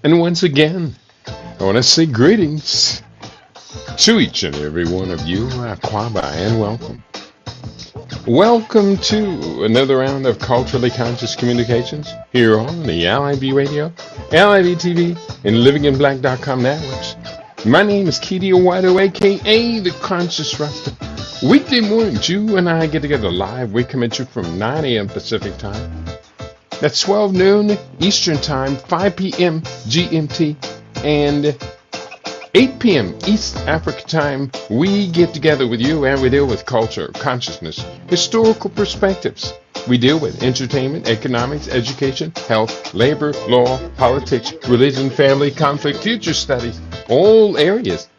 And once again, I want to say greetings to each and every one of you, Aquaba, and welcome. Welcome to another round of Culturally Conscious Communications here on the LIB Radio, LIB TV, and livinginblack.com networks. My name is Keedy Owado, aka The Conscious Rasta. Weekday mornings, you and I get together live. We come at you from 9 a.m. Pacific Time. That's 12 noon Eastern Time, 5 p.m. GMT, and 8 p.m. East Africa Time. We get together with you and we deal with culture, consciousness, historical perspectives. We deal with entertainment, economics, education, health, labor, law, politics, religion, family, conflict, future studies, all areas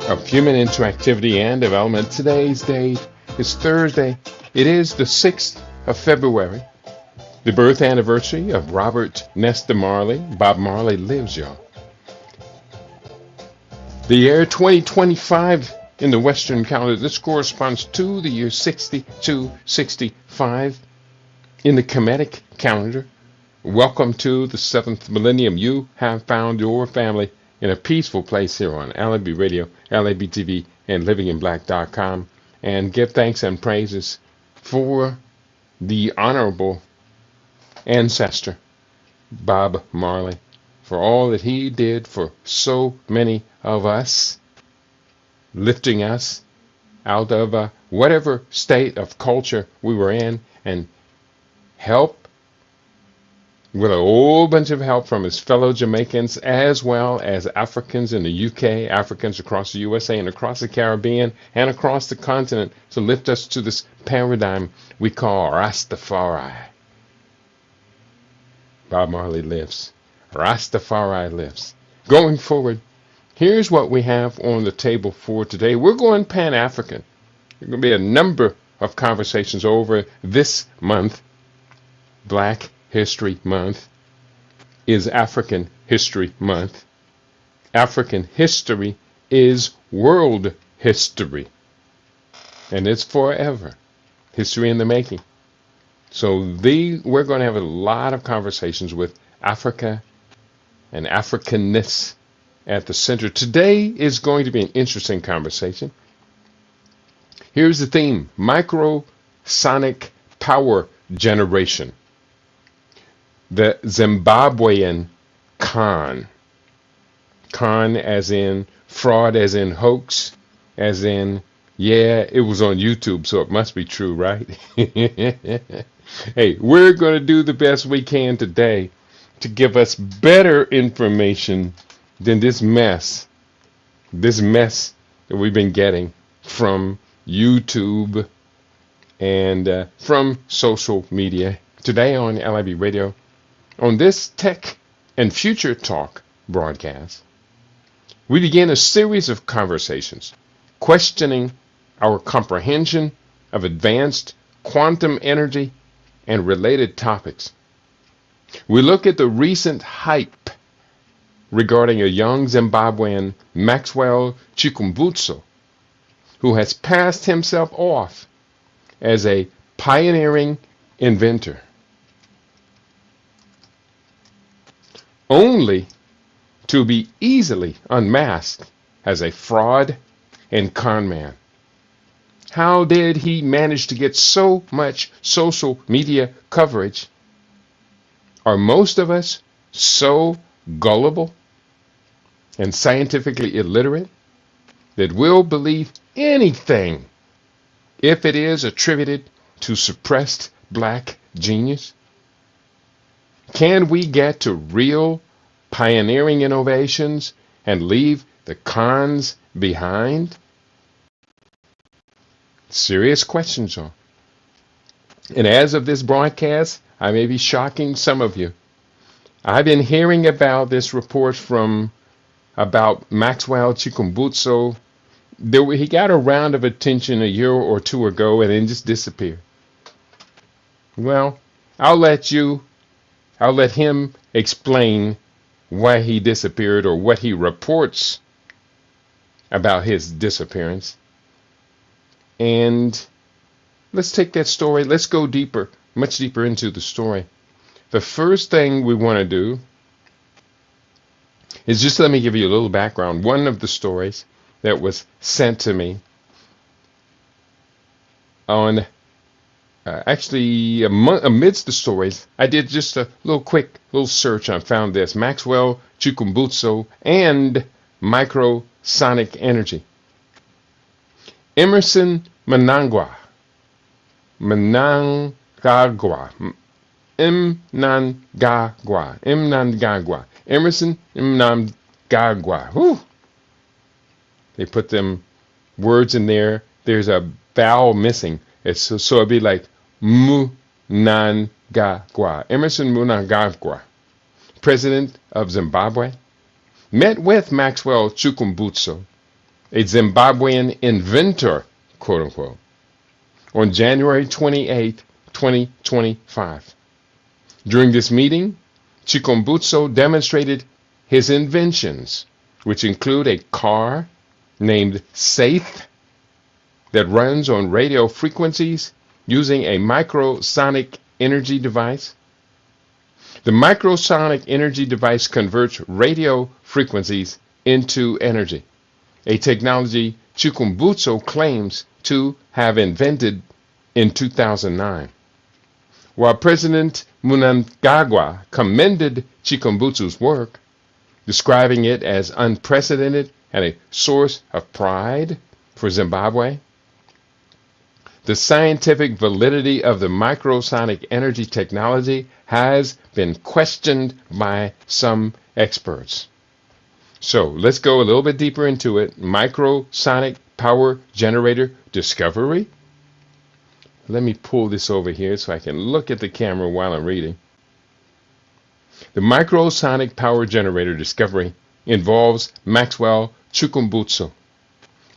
of human interactivity and development. Today's date is Thursday. It is the 6th of February. The birth anniversary of Robert Nesta Marley. Bob Marley lives, y'all. The year 2025 in the Western calendar. This corresponds to the year 6265 in the Kemetic calendar. Welcome to the 7th millennium. You have found your family in a peaceful place here on LIB Radio, LIB TV, and livinginblack.com. And give thanks and praises for the honorable ancestor, Bob Marley, for all that he did for so many of us, lifting us out of whatever state of culture we were in, and help with a whole bunch of help from his fellow Jamaicans as well as Africans in the UK, Africans across the USA and across the Caribbean and across the continent to lift us to this paradigm we call Rastafari. Bob Marley lives. Rastafari lives. Going forward, here's what we have on the table for today. We're going Pan-African. There's going to be a number of conversations over this month. Black History Month is African History Month. African history is world history. And it's forever. History in the making. So we're going to have a lot of conversations with Africa and Africanness at the center. Today is going to be an interesting conversation. Here's the theme: microsonic power generation. The Zimbabwean con. Con as in fraud, as in hoax, as in, yeah, it was on YouTube, so it must be true, right? Hey, we're going to do the best we can today to give us better information than this mess that we've been getting from YouTube and from social media. Today on LIB Radio, on this Tech and Future Talk broadcast, we begin a series of conversations questioning our comprehension of advanced quantum energy and related topics. We look at the recent hype regarding a young Zimbabwean, Maxwell Chikumbutso, who has passed himself off as a pioneering inventor, only to be easily unmasked as a fraud and con man. How did he manage to get so much social media coverage? Are most of us so gullible and scientifically illiterate that we'll believe anything if it is attributed to suppressed black genius? Can we get to real pioneering innovations and leave the cons behind? Serious questions, y'all. And as of this broadcast, I may be shocking some of you. I've been hearing about this report about Maxwell Chikumbutso. He got a round of attention a year or two ago and then just disappeared. Well, I'll let him explain why he disappeared or what he reports about his disappearance. And let's take that story. Let's go deeper, much deeper into the story. The first thing we want to do Is just let me give you a little background. One of the stories that was sent to me on amidst the stories, I did just a quick little search and I found this: Maxwell Chikumbutso and microsonic energy. Emerson Mnangagwa, Emerson Mnangagwa. Whew. They put them words in there. There's a vowel missing. So it'd be like Mnangagwa. Emerson Mnangagwa, president of Zimbabwe, met with Maxwell Chikumbutso, a Zimbabwean inventor, quote unquote, on January 28, 2025. During this meeting, Chikumbutso demonstrated his inventions, which include a car named Safe that runs on radio frequencies using a microsonic energy device. The microsonic energy device converts radio frequencies into energy, a technology Chikumbutso claims to have invented in 2009. While President Mnangagwa commended Chikumbutso's work, describing it as unprecedented and a source of pride for Zimbabwe, the scientific validity of the microsonic energy technology has been questioned by some experts. So let's go a little bit deeper into it. Microsonic power generator discovery. Let me pull this over here so I can look at the camera while I'm reading. The microsonic power generator discovery involves Maxwell Chikumbutso,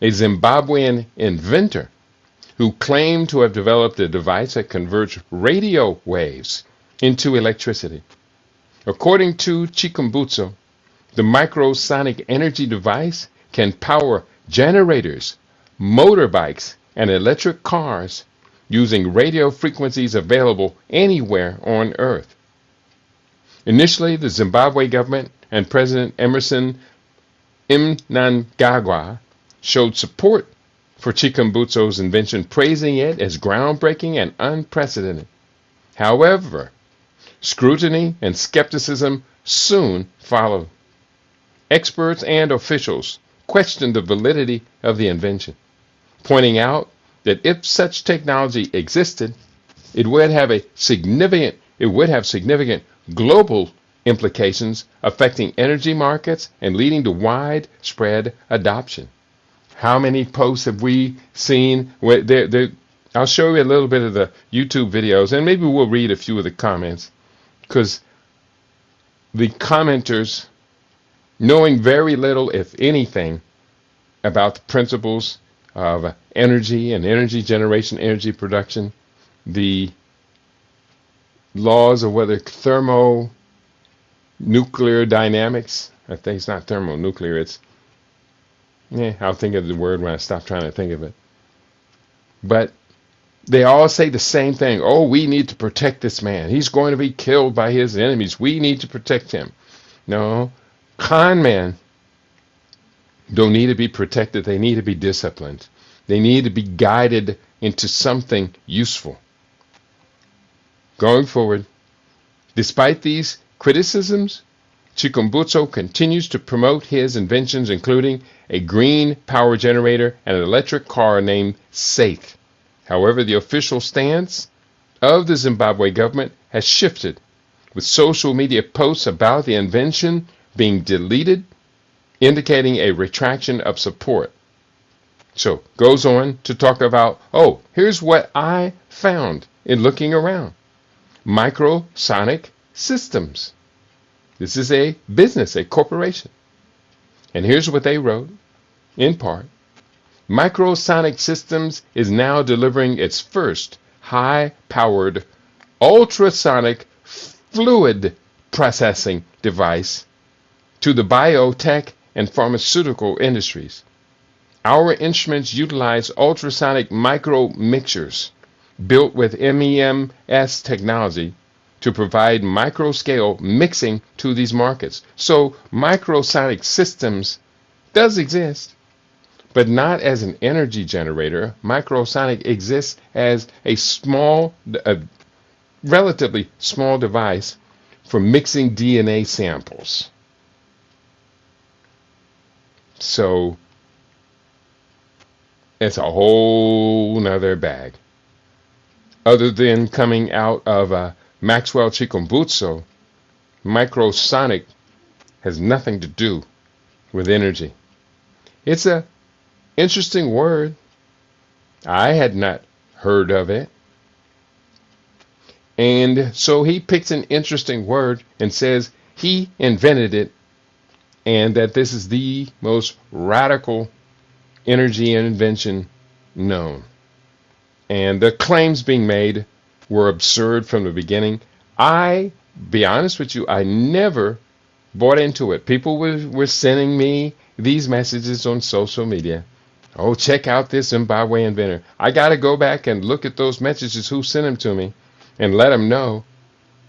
a Zimbabwean inventor who claimed to have developed a device that converts radio waves into electricity. According to Chikumbutso, the microsonic energy device can power generators, motorbikes, and electric cars using radio frequencies available anywhere on Earth. Initially, the Zimbabwe government and President Emerson Mnangagwa showed support for Chikumbutso's invention, praising it as groundbreaking and unprecedented. However, scrutiny and skepticism soon followed. Experts and officials questioned the validity of the invention, pointing out that if such technology existed, it would have significant global implications affecting energy markets and leading to widespread adoption. How many posts have we seen? I'll show you a little bit of the YouTube videos, and maybe we'll read a few of the comments, because the commenters, knowing very little, if anything, about the principles of energy and energy generation, energy production, the laws of whether thermonuclear dynamics, I think it's not thermonuclear, it's, I'll think of the word when I stop trying to think of it. But they all say the same thing. Oh, we need to protect this man. He's going to be killed by his enemies. We need to protect him. No, con men don't need to be protected. They need to be disciplined. They need to be guided into something useful. Going forward, despite these criticisms, Chikumbutso continues to promote his inventions, including a green power generator and an electric car named Safe. However, the official stance of the Zimbabwe government has shifted, with social media posts about the invention being deleted, indicating a retraction of support. So, goes on to talk about, here's what I found in looking around. Microsonic systems. This is a business, a corporation. And here's what they wrote, in part. Microsonic Systems is now delivering its first high-powered ultrasonic fluid processing device to the biotech and pharmaceutical industries. Our instruments utilize ultrasonic micro mixers built with MEMS technology to provide micro-scale mixing to these markets. So microsonic systems does exist, but not as an energy generator. Microsonic exists as a relatively small device for mixing DNA samples. So it's a whole nother bag. Other than coming out of Maxwell Chikumbutso, microsonic has nothing to do with energy. It's a interesting word. I had not heard of it. And so he picks an interesting word and says he invented it and that this is the most radical energy invention known. And the claims being made were absurd from the beginning. Be honest with you, I never bought into it. People were sending me these messages on social media. Oh, check out this Zimbabwean inventor. I got to go back and look at those messages, who sent them to me, and let them know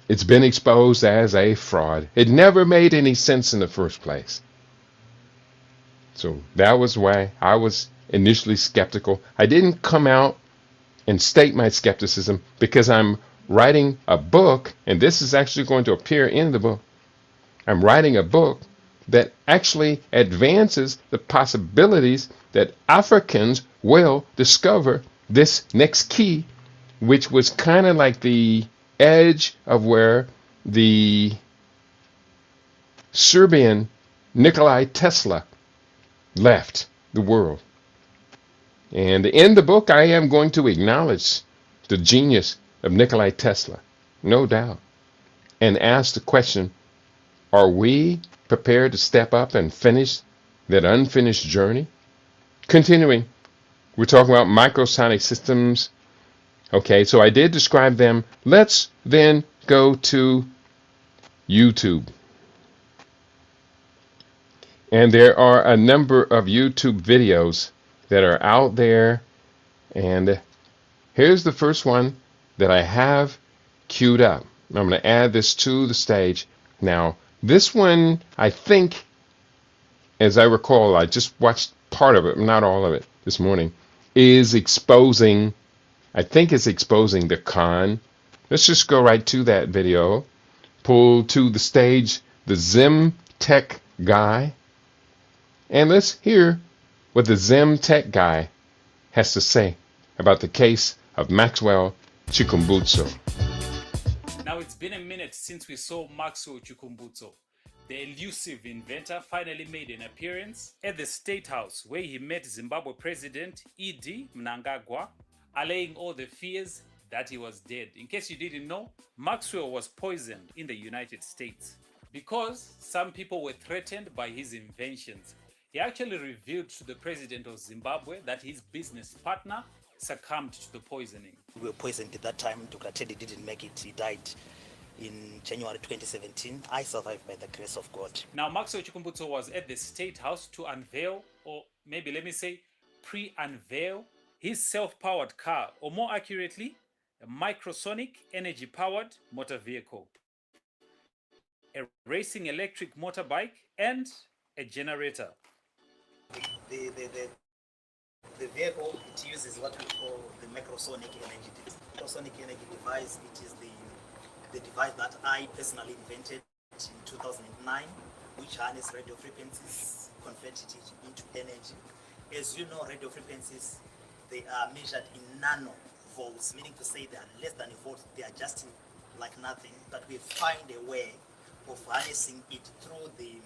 it's been exposed as a fraud. It never made any sense in the first place. So that was why I was initially skeptical. I didn't come out and state my skepticism because I'm writing a book, and this is actually going to appear in the book. I'm writing a book that actually advances the possibilities that Africans will discover this next key, which was kind of like the edge of where the Serbian Nikola Tesla left the world. And in the book, I am going to acknowledge the genius of Nikola Tesla, no doubt, and ask the question, are we prepared to step up and finish that unfinished journey? Continuing, we're talking about microsonic systems. Okay, so I did describe them. Let's then go to YouTube. And there are a number of YouTube videos that are out there. And here's the first one that I have queued up. I'm going to add this to the stage. Now, this one, I think, as I recall, I just watched part of it, not all of it, this morning, is exposing, I think it's exposing the con. Let's just go right to that video. Pull to the stage the Zim Tech guy. And let's hear what the Zim Tech guy has to say about the case of Maxwell Chikumbutso. Now it's been a minute since we saw Maxwell Chikumbutso. The elusive inventor finally made an appearance at the State House where he met Zimbabwe President Edi Mnangagwa, allaying all the fears that he was dead. In case you didn't know, Maxwell was poisoned in the United States because some people were threatened by his inventions. He actually revealed to the president of Zimbabwe that his business partner succumbed to the poisoning. We were poisoned at that time. Dr. Teddy didn't make it. He died in January 2017. I survived by the grace of God. Now, Maxwell Chikumbutso was at the State House to unveil, or maybe let me say, pre-unveil his self-powered car, or more accurately, a microsonic energy-powered motor vehicle, a racing electric motorbike, and a generator. The vehicle, it uses what we call the microsonic energy device. Microsonic energy device, it is the device that I personally invented in 2009, which harness radio frequencies, converted it into energy. As you know, radio frequencies, they are measured in nanovolts, meaning to say they are less than a volt, they are just like nothing, but we find a way of harnessing it through the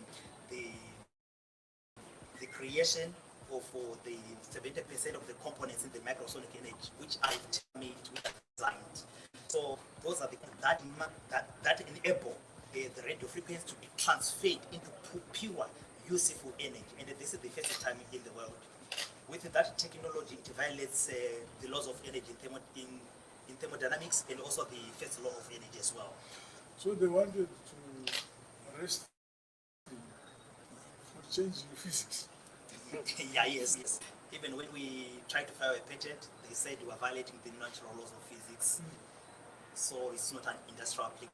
creation of the 70% of the components in the microsonic energy, which I've made, which I've designed. So those are that enable the radio frequency to be transferred into pure, useful energy. And this is the first time in the world. With that technology, it violates the laws of energy in thermodynamics and also the first law of energy as well. So they wanted to arrest him for changing physics. Yes. Even when we tried to file a patent, they said we were violating the natural laws of physics. So it's not an industrial application.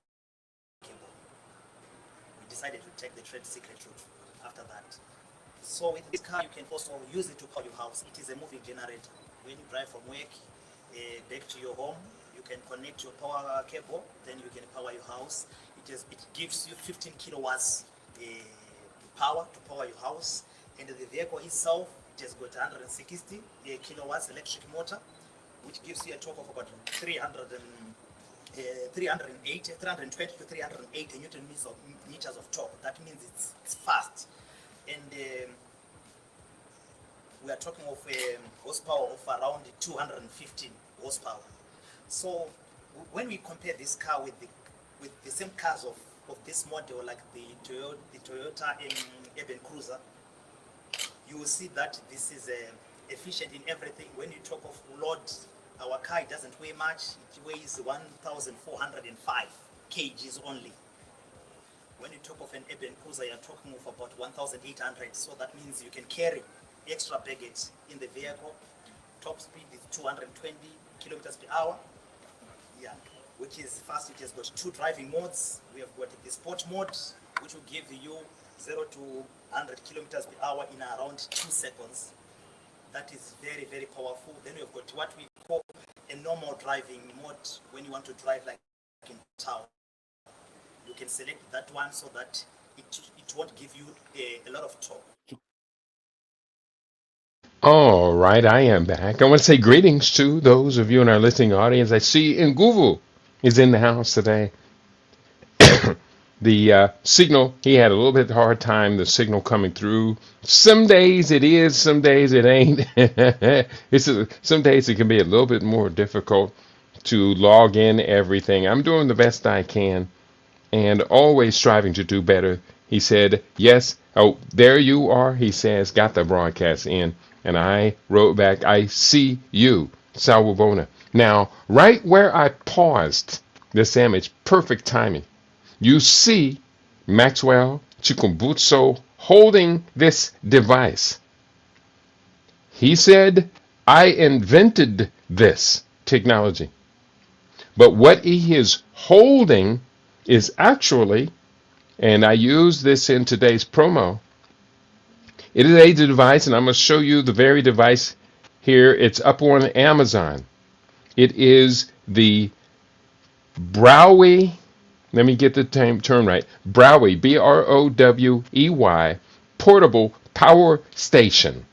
cable. We decided to take the trade secret route after that. So with this car, you can also use it to power your house. It is a moving generator. When you drive from work back to your home, you can connect your power cable, then you can power your house. It gives you 15 kilowatts power to power your house. And the vehicle itself, it has got 160 kilowatts electric motor, which gives you a torque of about 320 to 380 newton meters of torque. That means it's fast. And we are talking of horsepower of around 215 horsepower. So when we compare this car with the same cars of this model, like the Toyota Urban Cruiser, you will see that this is efficient in everything. When you talk of load, our car, it doesn't weigh much. It weighs 1,405 kgs only. When you talk of an Urban Cruiser, you're talking of about 1,800. So that means you can carry extra baggage in the vehicle. Top speed is 220 kilometers per hour. Yeah, which is fast. It has got 2 driving modes. We have got the sport mode, which will give you 0 to 100 kilometers per hour in around 2 seconds. That is very, very powerful. Then we've got what we call a normal driving mode. When you want to drive like in town, you can select that one so that it won't give you a lot of torque. All right, I am back. I want to say greetings to those of you in our listening audience. I see Nguvu is in the house today. The signal, he had a little bit hard time, the signal coming through. Some days it is, some days it ain't. Some days it can be a little bit more difficult to log in everything. I'm doing the best I can and always striving to do better. He said, yes, oh, there you are, he says, got the broadcast in. And I wrote back, I see you, Sawubona. Now, right where I paused this image, perfect timing. You see Maxwell Chikumbutso holding this device. He said, I invented this technology. But what he is holding is actually, and I use this in today's promo, it is a device, and I'm going to show you the very device here. It's up on Amazon. It is the Browey, let me get the term right, Browey, B-R-O-W-E-Y, portable power station.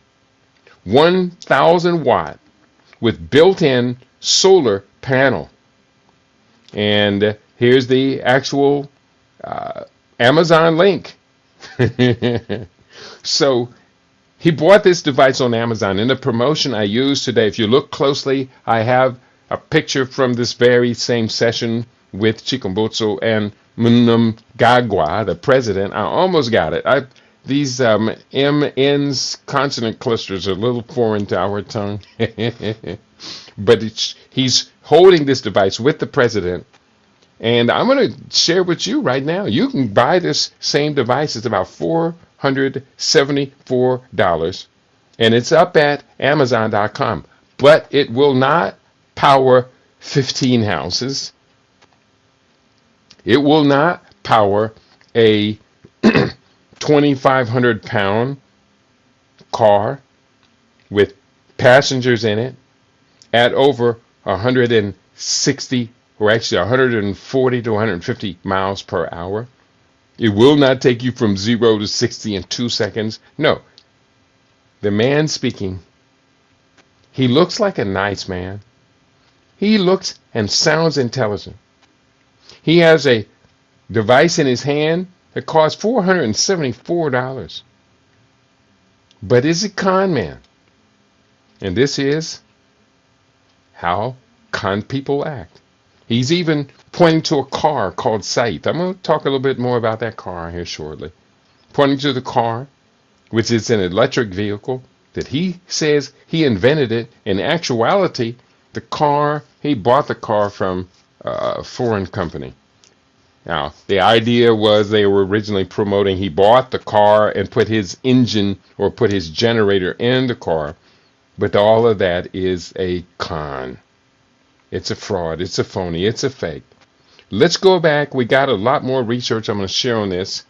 1,000 watt with built-in solar panel. And here's the actual Amazon link. So he bought this device on Amazon. In the promotion I used today, if you look closely, I have a picture from this very same session with Chikumbutso and Mnangagwa, the president. I almost got it. These MN's consonant clusters are a little foreign to our tongue. But he's holding this device with the president. And I'm going to share with you right now. You can buy this same device. It's about $474. And it's up at Amazon.com. But it will not power 15 houses. It will not power a 2,500 pound car with passengers in it at over 160 or actually 140 to 150 miles per hour. It will not take you from 0 to 60 in 2 seconds. No. The man speaking, he looks like a nice man. He looks and sounds intelligent. He has a device in his hand that costs $474. But is a con man. And this is how con people act. He's even pointing to a car called Saith. I'm going to talk a little bit more about that car here shortly. Pointing to the car, which is an electric vehicle, that he says he invented it. In actuality, the car, he bought the car from a foreign company. Now, the idea was they were originally promoting he bought the car and put his engine or put his generator in the car. But all of that is a con. It's a fraud. It's a phony. It's a fake. let's go back. We got a lot more research I'm going to share on this.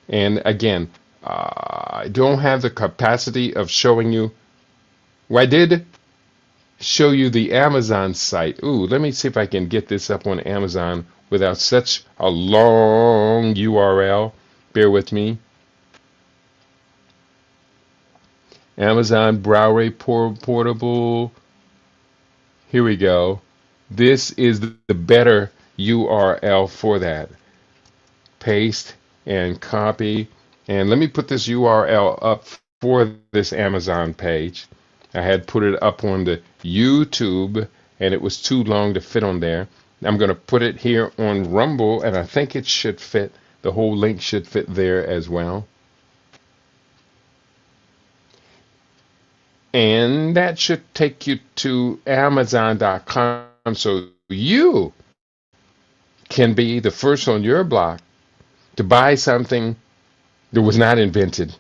And again, I don't have the capacity of showing you. Well, I did show you the Amazon site. Ooh, let me see if I can get this up on Amazon without such a long URL. Bear with me. Amazon Browery Portable. Here we go. This is the better URL for that. Paste and copy. And let me put this URL up for this Amazon page. I had put it up on the YouTube and it was too long to fit on there. I'm going to put it here on Rumble, and I think it should fit. The whole link should fit there as well. And that should take you to Amazon.com, so you can be the first on your block to buy something that was not invented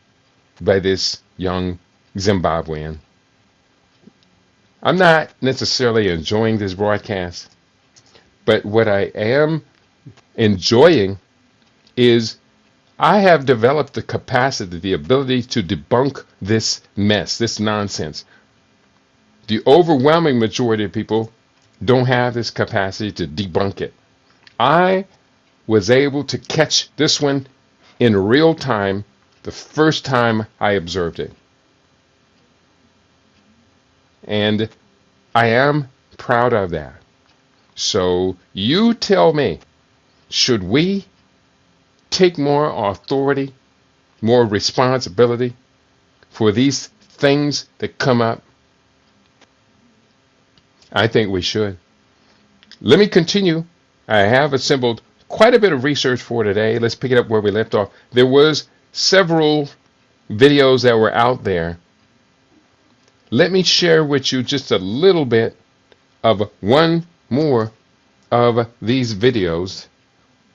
by this young Zimbabwean. I'm not necessarily enjoying this broadcast, but what I am enjoying is I have developed the capacity, the ability to debunk this mess, this nonsense. The overwhelming majority of people don't have this capacity to debunk it. I was able to catch this one in real time the first time I observed it. And I am proud of that. So you tell me, should we take more authority, more responsibility for these things that come up? I think we should. Let me continue. I have assembled quite a bit of research for today. Let's pick it up where we left off. There was several videos that were out there. Let me share with you just a little bit of one more of these videos.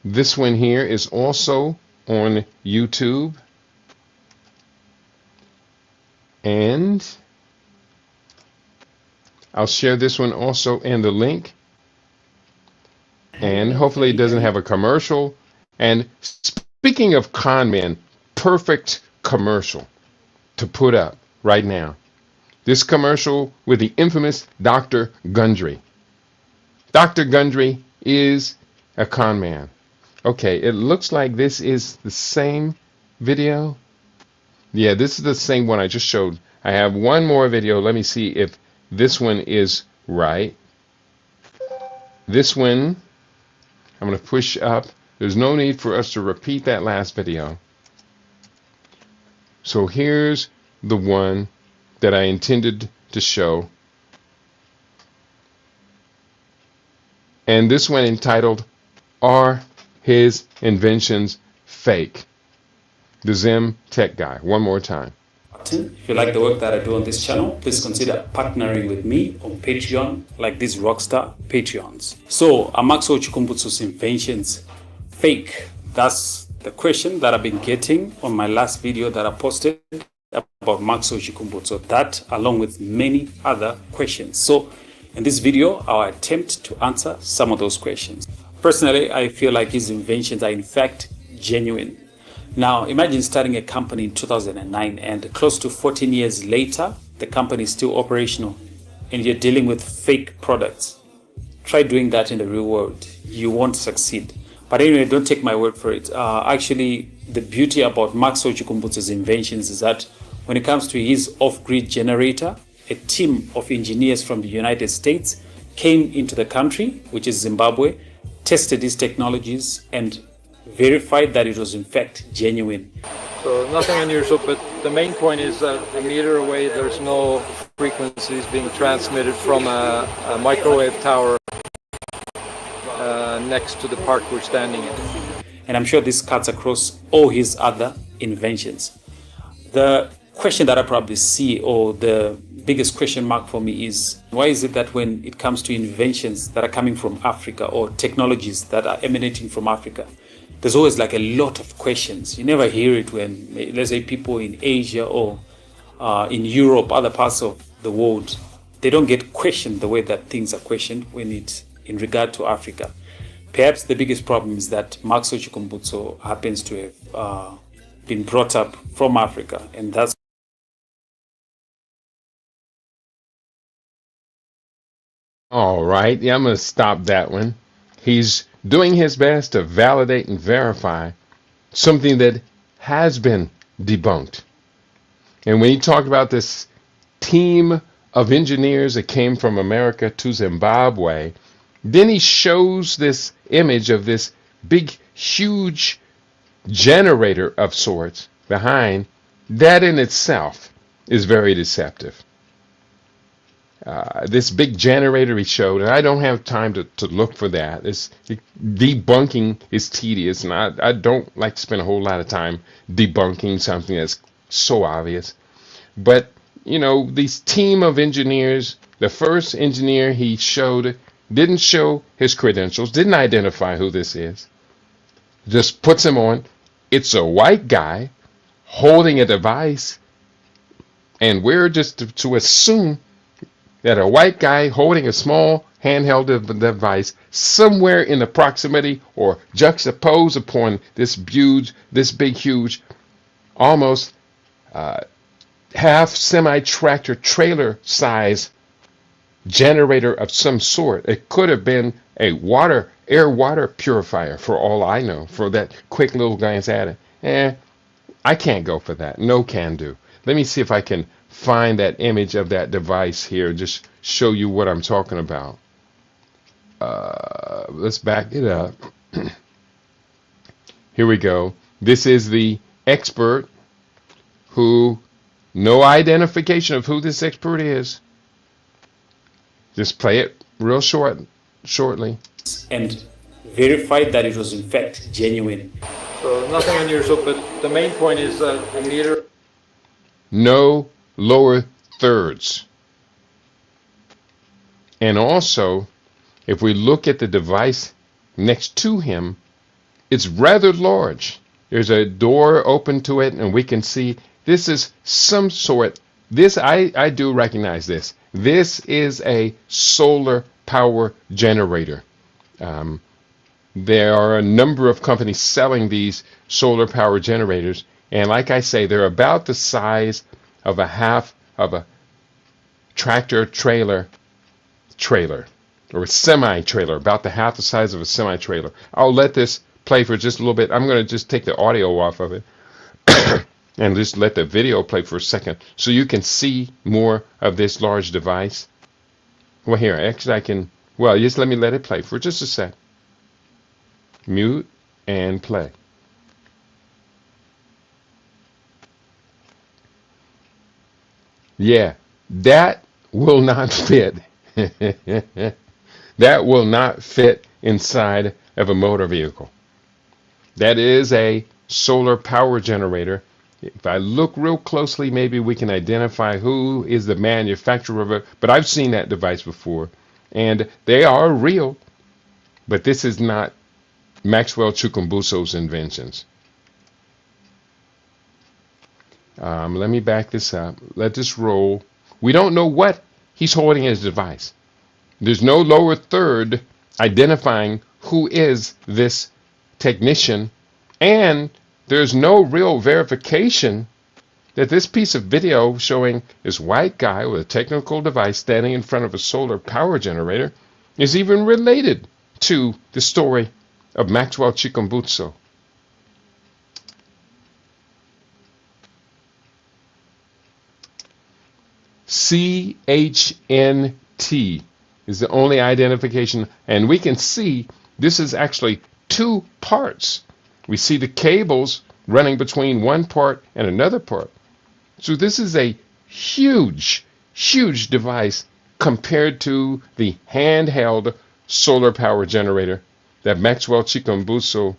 This one here is also on YouTube. And I'll share this one also in the link. And hopefully it doesn't have a commercial. And speaking of con men, perfect commercial to put up right now. This commercial with the infamous Dr. Gundry. Dr. Gundry is a con man. Okay, it looks like this is the same video. Yeah, this is the same one I just showed. I have one more video. Let me see if this one is right. This one, I'm going to push up. There's no need for us to repeat that last video. So here's the one that I intended to show. And this one entitled, Are His Inventions Fake? The Zim Tech Guy. One more time. If you like the work that I do on this channel, please consider partnering with me on Patreon, like these rockstar Patreons. So, are Maxwell Chikumbutso's inventions fake? That's the question that I've been getting on my last video that I posted about Maxwell Chikumbutso. That, along with many other questions. So, in this video, I'll attempt to answer some of those questions. Personally, I feel like his inventions are in fact genuine. Now, imagine starting a company in 2009 and close to 14 years later, the company is still operational and you're dealing with fake products. Try doing that in the real world. You won't succeed. But anyway, don't take my word for it. Actually, the beauty about Maxwell Chikumbutso's inventions is that when it comes to his off-grid generator, a team of engineers from the United States came into the country, which is Zimbabwe, tested these technologies and verified that it was in fact genuine. So nothing unusual, but the main point is that a meter away there's no frequencies being transmitted from a microwave tower next to the park we're standing in. And I'm sure this cuts across all his other inventions. The question that I probably see, or the biggest question mark for me, is why is it that when it comes to inventions that are coming from Africa or technologies that are emanating from Africa, there's always like a lot of questions. You never hear it when, let's say, people in Asia or in Europe, other parts of the world, they don't get questioned the way that things are questioned when it's in regard to Africa. Perhaps the biggest problem is that Maxwell Chikumbutso happens to have been brought up from Africa, and that's All right, yeah, I'm going to stop that one. He's doing his best to validate and verify something that has been debunked. And when he talked about this team of engineers that came from America to Zimbabwe, then he shows this image of this big, huge generator of sorts behind. That in itself is very deceptive. This big generator he showed, and I don't have time to look for that. Debunking is tedious, and I don't like to spend a whole lot of time debunking something that's so obvious. But, you know, this team of engineers, the first engineer he showed didn't show his credentials, didn't identify who this is, just puts him on. It's a white guy holding a device, and we're just to assume that a white guy holding a small handheld device somewhere in the proximity or juxtaposed upon this big, huge, almost half semi-tractor trailer size generator of some sort. It could have been a air water purifier for all I know, for that quick little glance at it. I can't go for that. No can do. Let me see if I can find that image of that device here, just show you what I'm talking about. Let's back it up. Here we go. This is the expert who, no identification of who this expert is. Just play it real shortly. and verified that it was in fact genuine. So nothing unusual, but the main point is that the meter. No lower thirds. And also, if we look at the device next to him, it's rather large. There's a door open to it, and we can see this is some sort. I do recognize this. This is a solar power generator. There are a number of companies selling these solar power generators, and like I say, they're about the size of a half of a tractor trailer or a semi-trailer, about the half the size of a semi-trailer. I'll let this play for just a little bit. I'm going to just take the audio off of it and just let the video play for a second so you can see more of this large device. Well, here, actually I can, well, just let it play for just a sec. Mute and play. Yeah, that will not fit. That will not fit inside of a motor vehicle. That is a solar power generator. If I look real closely, maybe we can identify who is the manufacturer of it. But I've seen that device before, and they are real. But this is not Maxwell Chikumbutso's inventions. Let me back this up. Let this roll. We don't know what he's holding as a device. There's no lower third identifying who is this technician, and there's no real verification that this piece of video showing this white guy with a technical device standing in front of a solar power generator is even related to the story of Maxwell Chikumbutso. CHNT is the only identification, and we can see this is actually two parts. We see the cables running between one part and another part. So this is a huge, huge device compared to the handheld solar power generator that Maxwell Chikumbutso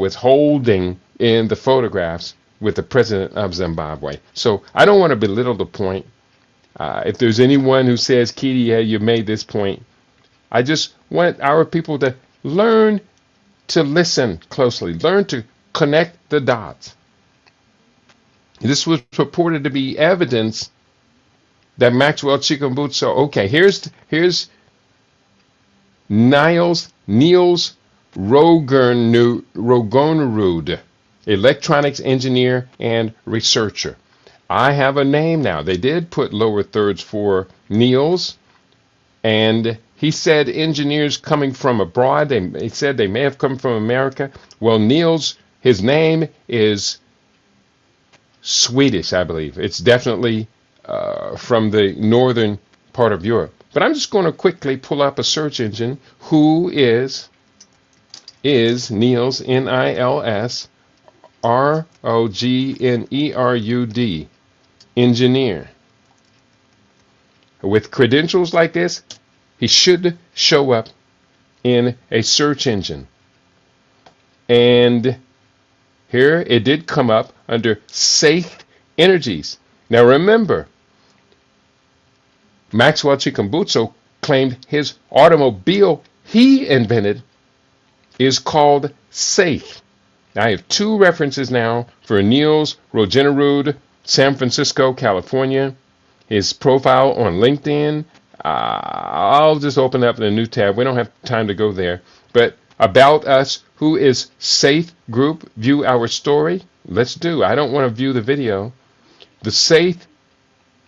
is holding in the photographs with the president of Zimbabwe. So I don't want to belittle the point. If there's anyone who says, Keedy, yeah, you made this point, I just want our people to learn to listen closely, learn to connect the dots. This was purported to be evidence that Maxwell Chikumbutso, okay, here's Niels Rogonerud, electronics engineer and researcher. I have a name now. They did put lower thirds for Niels, and he said engineers coming from abroad. He said they may have come from America. Well, Niels, his name is Swedish, I believe. It's definitely from the northern part of Europe. But I'm just going to quickly pull up a search engine. Who is Niels, Nils Rognerud, engineer? With credentials like this, he should show up in a search engine. And here it did come up under Safe Energies. Now remember, Maxwell Chikumbutso claimed his automobile he invented is called Safe. I have two references now for Niels Rogenerud, San Francisco, California. His profile on LinkedIn. I'll just open up a new tab. We don't have time to go there. But About Us, who is Safe Group, view our story. Let's do. I don't want to view the video. The Safe,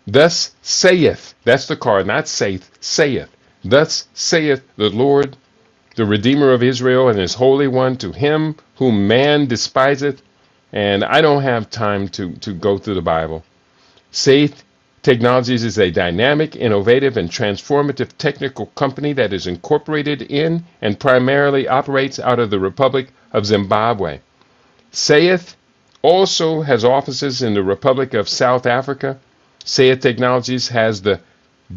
thus saith. That's the card, not saith, saith. Thus saith the Lord, the Redeemer of Israel and his Holy One, to him whom man despiseth. And I don't have time to go through the Bible. Safe Technologies is a dynamic, innovative, and transformative technical company that is incorporated in and primarily operates out of the Republic of Zimbabwe. Saith also has offices in the Republic of South Africa. Saith Technologies has the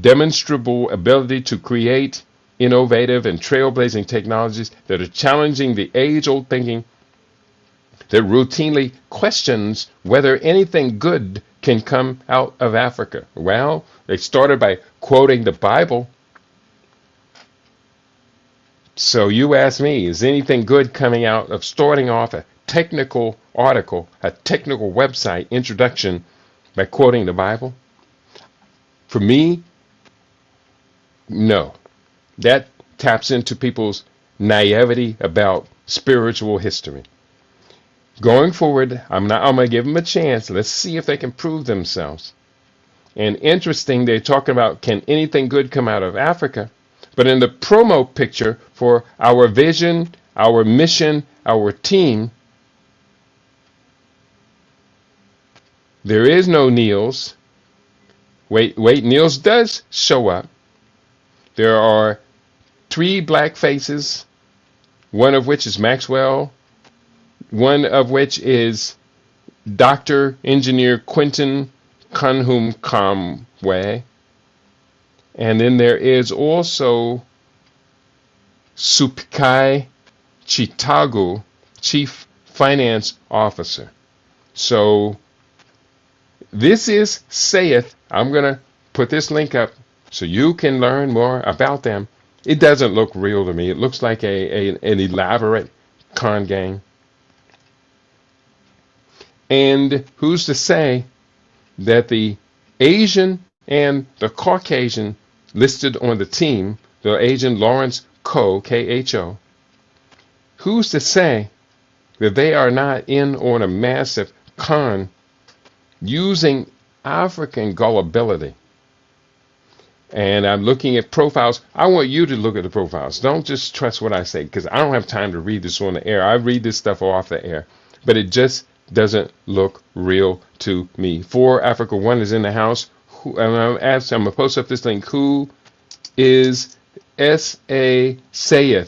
demonstrable ability to create innovative and trailblazing technologies that are challenging the age-old thinking that routinely questions whether anything good can come out of Africa. Well, they started by quoting the Bible. So you ask me, is anything good coming out of starting off a technical article, a technical website introduction by quoting the Bible? For me, no. That taps into people's naivety about spiritual history. Going forward, I'm going to give them a chance. Let's see if they can prove themselves. And interesting, they're talking about, can anything good come out of Africa? But in the promo picture for our vision, our mission, our team, there is no Niels. Wait, Niels does show up. There are 3 black faces, one of which is Maxwell, one of which is Dr. Engineer Quentin Kanhum Kamwe. And then there is also Supkai Chitagu, Chief Finance Officer. So this is Saith. I'm going to put this link up so you can learn more about them. It doesn't look real to me. It looks like an elaborate con game. And who's to say that the Asian and the Caucasian listed on the team, the Asian Lawrence Ko, K-H-O, who's to say that they are not in on a massive con using African gullibility? And I'm looking at profiles. I want you to look at the profiles. Don't just trust what I say, because I don't have time to read this on the air. I read this stuff off the air. But it just doesn't look real to me. 4 Africa 1 is in the house. I'm going to post up this link. Who is Saith,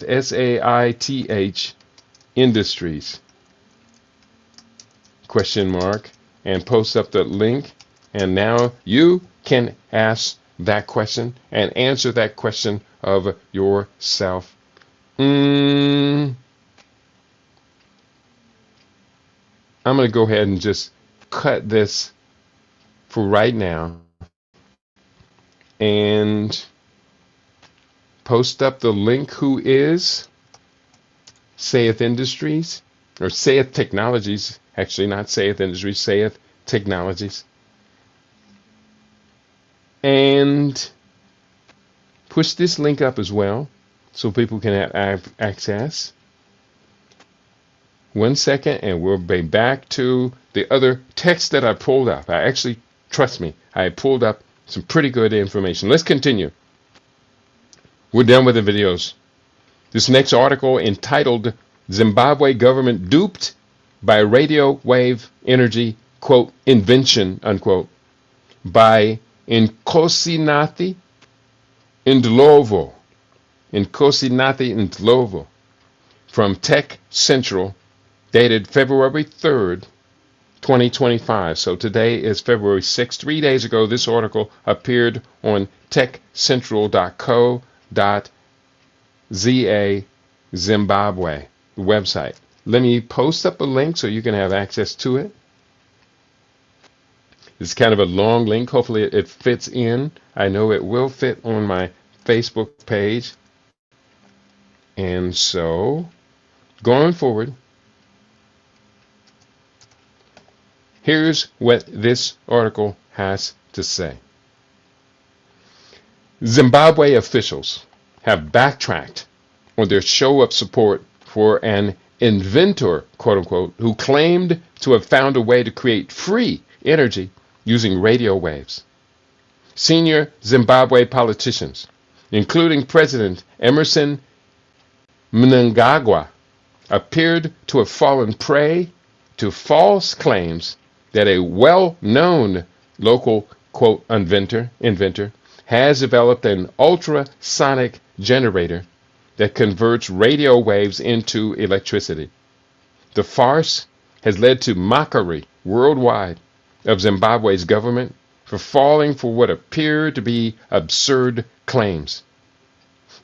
S-A-I-T-H Industries? Question mark. And post up the link. And now you can ask that question and answer that question of yourself. I'm going to go ahead and just cut this for right now and post up the link. Who is Saith Industries, or Saith Technologies, actually not Saith Industries, Saith Technologies, and push this link up as well. so people can have access. 1 second, and we'll be back to the other text that I pulled up. I actually, trust me, I pulled up some pretty good information. Let's continue. We're done with the videos. This next article, entitled Zimbabwe Government Duped by Radio Wave Energy, quote, Invention, unquote, by Nkosinathi Ndlovu. Nkosinathi Ndlovu from Tech Central, dated February 3rd, 2025. So today is February 6th. 3 days ago, this article appeared on techcentral.co.za Zimbabwe website. Let me post up a link so you can have access to it. It's kind of a long link. Hopefully it fits in. I know it will fit on my Facebook page. And so, going forward, here's what this article has to say. Zimbabwe officials have backtracked on their show of support for an inventor, quote unquote, who claimed to have found a way to create free energy using radio waves. Senior Zimbabwe politicians, including President Emerson Mnangagwa, appeared to have fallen prey to false claims that a well-known local, quote, inventor has developed an ultrasonic generator that converts radio waves into electricity. The farce has led to mockery worldwide of Zimbabwe's government for falling for what appear to be absurd claims.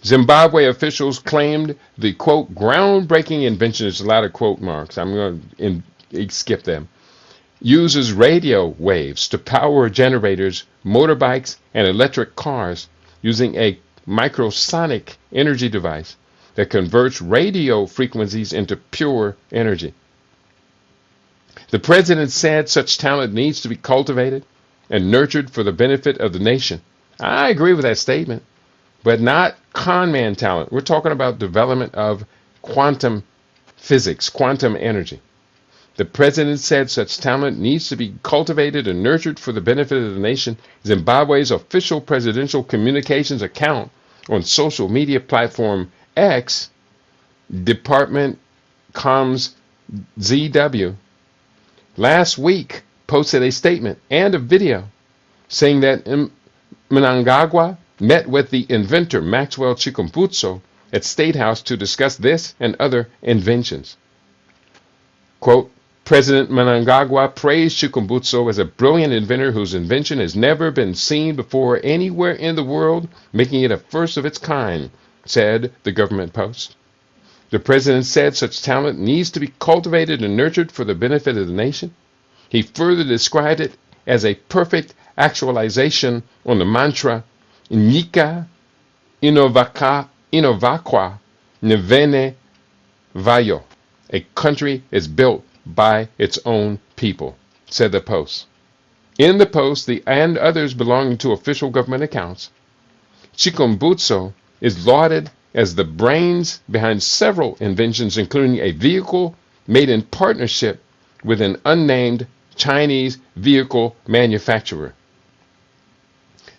Zimbabwe officials claimed the, quote, groundbreaking invention, there's a lot of quote marks, I'm going to skip them, uses radio waves to power generators, motorbikes, and electric cars using a microsonic energy device that converts radio frequencies into pure energy. The president said such talent needs to be cultivated and nurtured for the benefit of the nation. I agree with that statement, but not con man talent. We're talking about development of quantum physics, quantum energy. The president said such talent needs to be cultivated and nurtured for the benefit of the nation. Zimbabwe's official presidential communications account on social media platform X, Department Comms ZW, last week posted a statement and a video saying that Mnangagwa met with the inventor Maxwell Chikumbutso at State House to discuss this and other inventions. Quote, President Mnangagwa praised Chikumbutso as a brilliant inventor whose invention has never been seen before anywhere in the world, making it a first of its kind, said the government post. The president said such talent needs to be cultivated and nurtured for the benefit of the nation. He further described it as a perfect actualization on the mantra, Nika Inovakwa Nevene Vayo. A country is built by its own people, said the Post. In the Post, and others belonging to official government accounts, Chikumbutso is lauded as the brains behind several inventions, including a vehicle made in partnership with an unnamed Chinese vehicle manufacturer.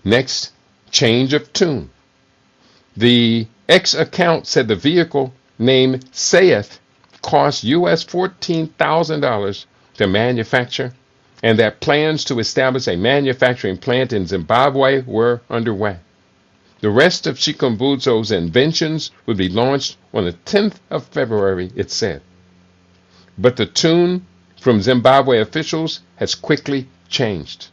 Next, change of tune. The X account said the vehicle, named Sayeth, cost US $14,000 to manufacture, and that plans to establish a manufacturing plant in Zimbabwe were underway. The rest of Chikumbutso's inventions would be launched on the 10th of February, it said. But the tune from Zimbabwe officials has quickly changed.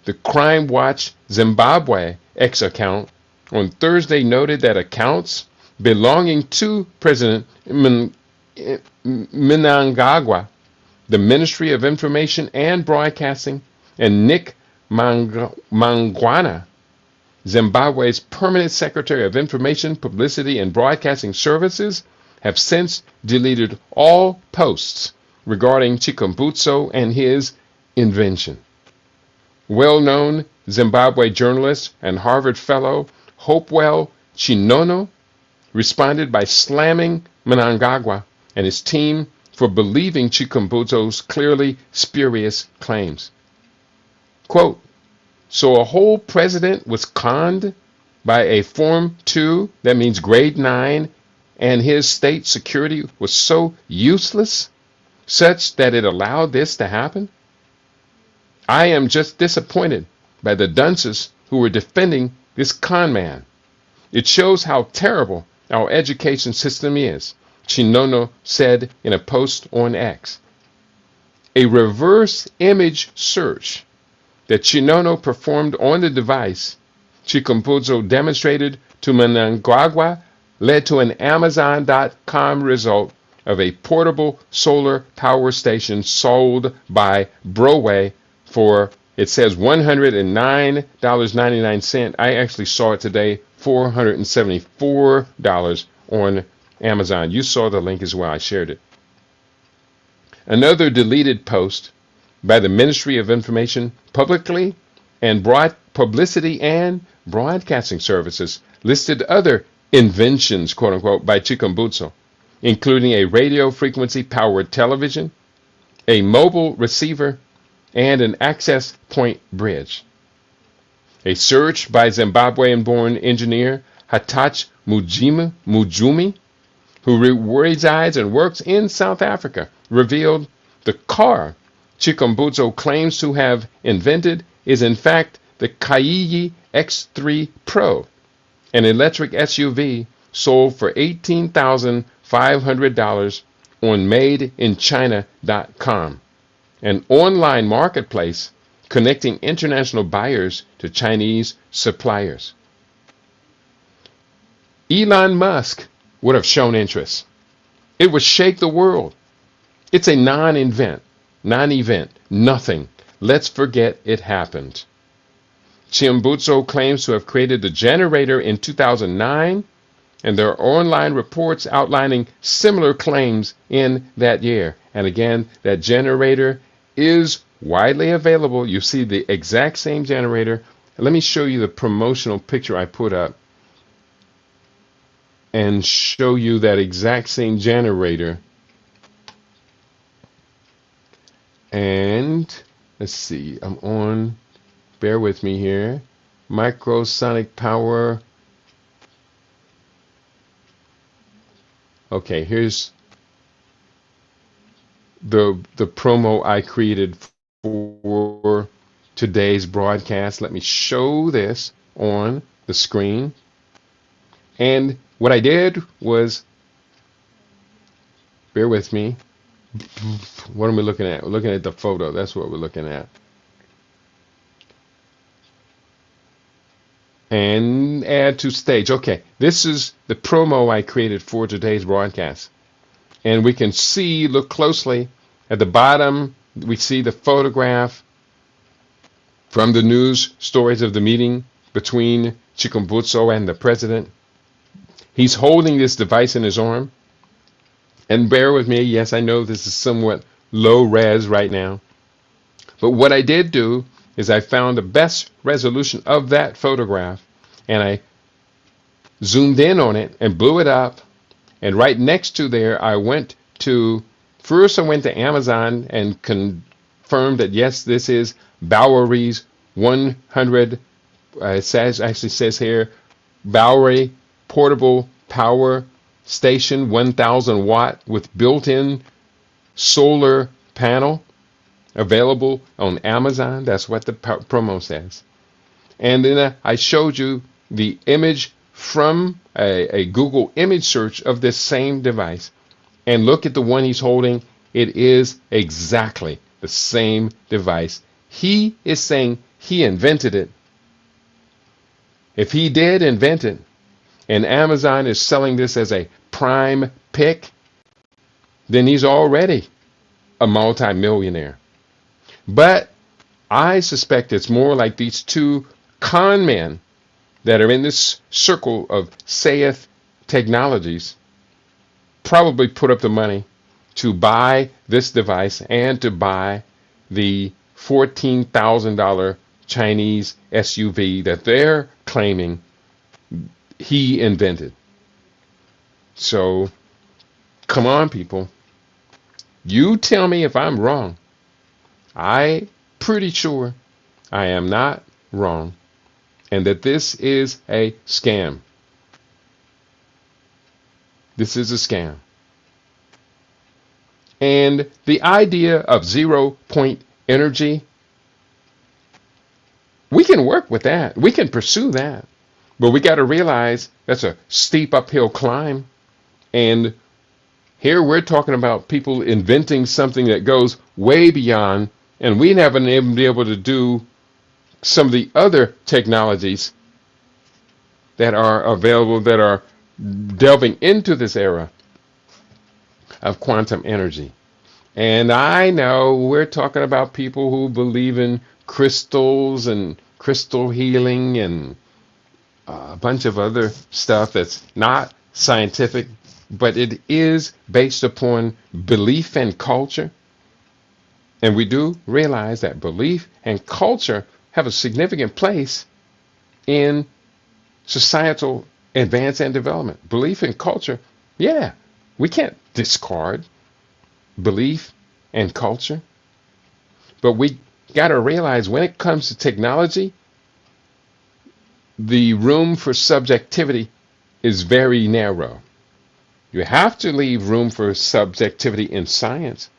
The Crime Watch Zimbabwe X account on Thursday noted that accounts belonging to President Mnangagwa, the Ministry of Information and Broadcasting, and Nick Mangwana, Zimbabwe's permanent Secretary of Information, Publicity, and Broadcasting Services, have since deleted all posts regarding Chikumbutso and his invention. Well-known Zimbabwe journalist and Harvard fellow Hopewell Chinono responded by slamming Mnangagwa and his team for believing Chikumbutso's clearly spurious claims. Quote, so a whole president was conned by a Form 2, that means grade 9, and his state security was so useless, such that it allowed this to happen? I am just disappointed by the dunces who were defending this con man. It shows how terrible our education system is, Chinono said in a post on X. A reverse image search that Chinono performed on the device Chikumbutso demonstrated to Mnangagwa led to an Amazon.com result of a portable solar power station sold by Broadway for, it says, $109.99. I actually saw it today, $474 on Amazon. You saw the link as well. I shared it. Another deleted post by the Ministry of Information publicly and publicity and broadcasting services listed other inventions, quote unquote, by Chikumbutso, including a radio frequency powered television, a mobile receiver, and an access point bridge. A search by Zimbabwean-born engineer Hatach Mujumi, who resides and works in South Africa, revealed the car Chikumbutso claims to have invented is in fact the Kaiyi X3 Pro, an electric SUV sold for $18,500 on madeinchina.com, an online marketplace connecting international buyers to Chinese suppliers. Elon Musk would have shown interest. It would shake the world. It's a non-event, nothing. Let's forget it happened. Chikumbutso claims to have created the generator in 2009, and there are online reports outlining similar claims in that year. And again, that generator is widely available. You see the exact same generator. Let me show you the promotional picture I put up and show you that exact same generator. And let's see, I'm on, bear with me here, microsonic power. Okay, here's the promo I created for today's broadcast. Let me show this on the screen. And what I did was, bear with me. What are we looking at? We're looking at the photo. That's what we're looking at. And add to stage. Okay, this is the promo I created for today's broadcast. And we can see, look closely, at the bottom, we see the photograph from the news stories of the meeting between Chikumbutso and the president. He's holding this device in his arm. And bear with me, yes, I know this is somewhat low res right now. But what I did do is I found the best resolution of that photograph, and I zoomed in on it and blew it up. And right next to there, I went to Amazon and confirmed that, yes, this is Bowery's 100, actually says here, Bowery portable power station, 1,000 watt with built-in solar panel, available on Amazon. That's what the promo says. And then I showed you the image from a Google image search of this same device. And look at the one he's holding. It is exactly the same device. He is saying he invented it. If he did invent it, and Amazon is selling this as a prime pick, then he's already a multimillionaire. But I suspect it's more like these two con men that are in this circle of saith technologies probably put up the money to buy this device and to buy the $14,000 Chinese SUV that they're claiming he invented. So come on, people. You tell me if I'm wrong. I'm pretty sure I am not wrong, and that this is a scam. This is a scam. And the idea of 0 point energy, we can work with that. We can pursue that. But we got to realize that's a steep uphill climb. And here we're talking about people inventing something that goes way beyond, and we haven't even been able to do some of the other technologies that are available that are delving into this era of quantum energy. And I know we're talking about people who believe in crystals and crystal healing and a bunch of other stuff that's not scientific, but it is based upon belief and culture. And we do realize that belief and culture have a significant place in societal advance and development. Belief and culture, yeah, we can't discard belief and culture. But we got to realize when it comes to technology, the room for subjectivity is very narrow. You have to leave room for subjectivity in science.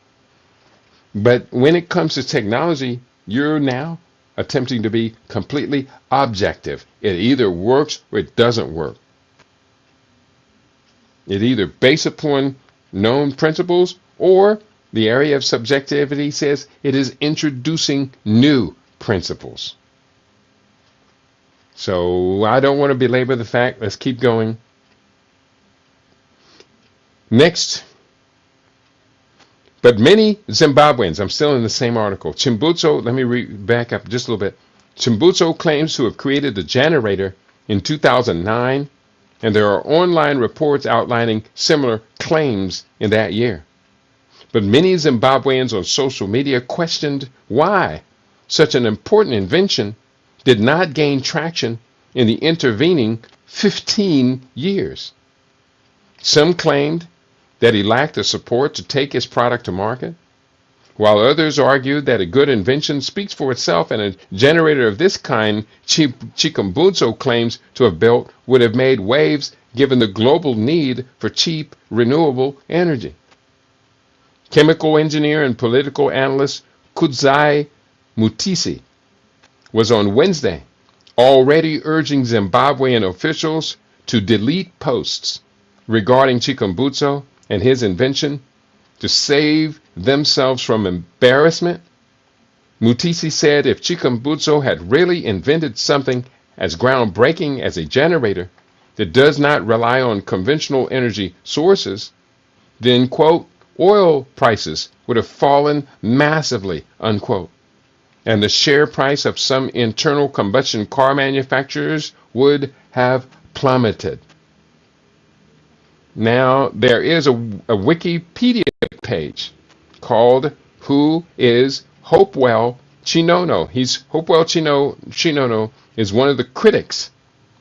But when it comes to technology, you're now attempting to be completely objective. It either works or it doesn't work. It either based upon known principles, or the area of subjectivity says it is introducing new principles. So I don't want to belabor the fact. Let's keep going. Next. But many Zimbabweans, I'm still in the same article. Chimbuzo, let me back up just a little bit. Chimbuzo claims to have created the generator in 2009, and there are online reports outlining similar claims in that year. But many Zimbabweans on social media questioned why such an important invention did not gain traction in the intervening 15 years. Some claimed that he lacked the support to take his product to market, while others argued that a good invention speaks for itself, and a generator of this kind Chikumbutso claims to have built would have made waves given the global need for cheap, renewable energy. Chemical engineer and political analyst Kudzai Mutisi was on Wednesday already urging Zimbabwean officials to delete posts regarding Chikumbutso and his invention to save themselves from embarrassment. Mutisi said if Chikumbutso had really invented something as groundbreaking as a generator that does not rely on conventional energy sources, then, quote, oil prices would have fallen massively, unquote, and the share price of some internal combustion car manufacturers would have plummeted. Now, there is a Wikipedia page called Who is Hopewell Chinono? Hopewell Chinono is one of the critics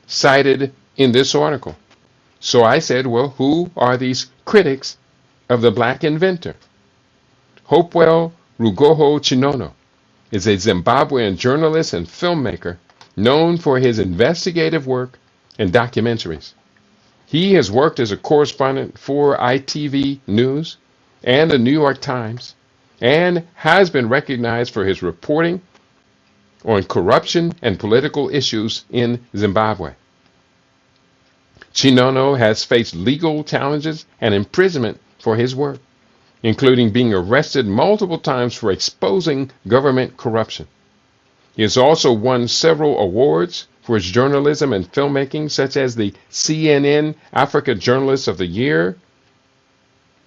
cited in this article. So I said, well, who are these critics of the black inventor? Hopewell Rugoho Chinono is a Zimbabwean journalist and filmmaker known for his investigative work and documentaries. He has worked as a correspondent for ITV News and the New York Times, and has been recognized for his reporting on corruption and political issues in Zimbabwe. Chinono has faced legal challenges and imprisonment for his work, including being arrested multiple times for exposing government corruption. He has also won several awards for his journalism and filmmaking, such as the CNN Africa Journalist of the Year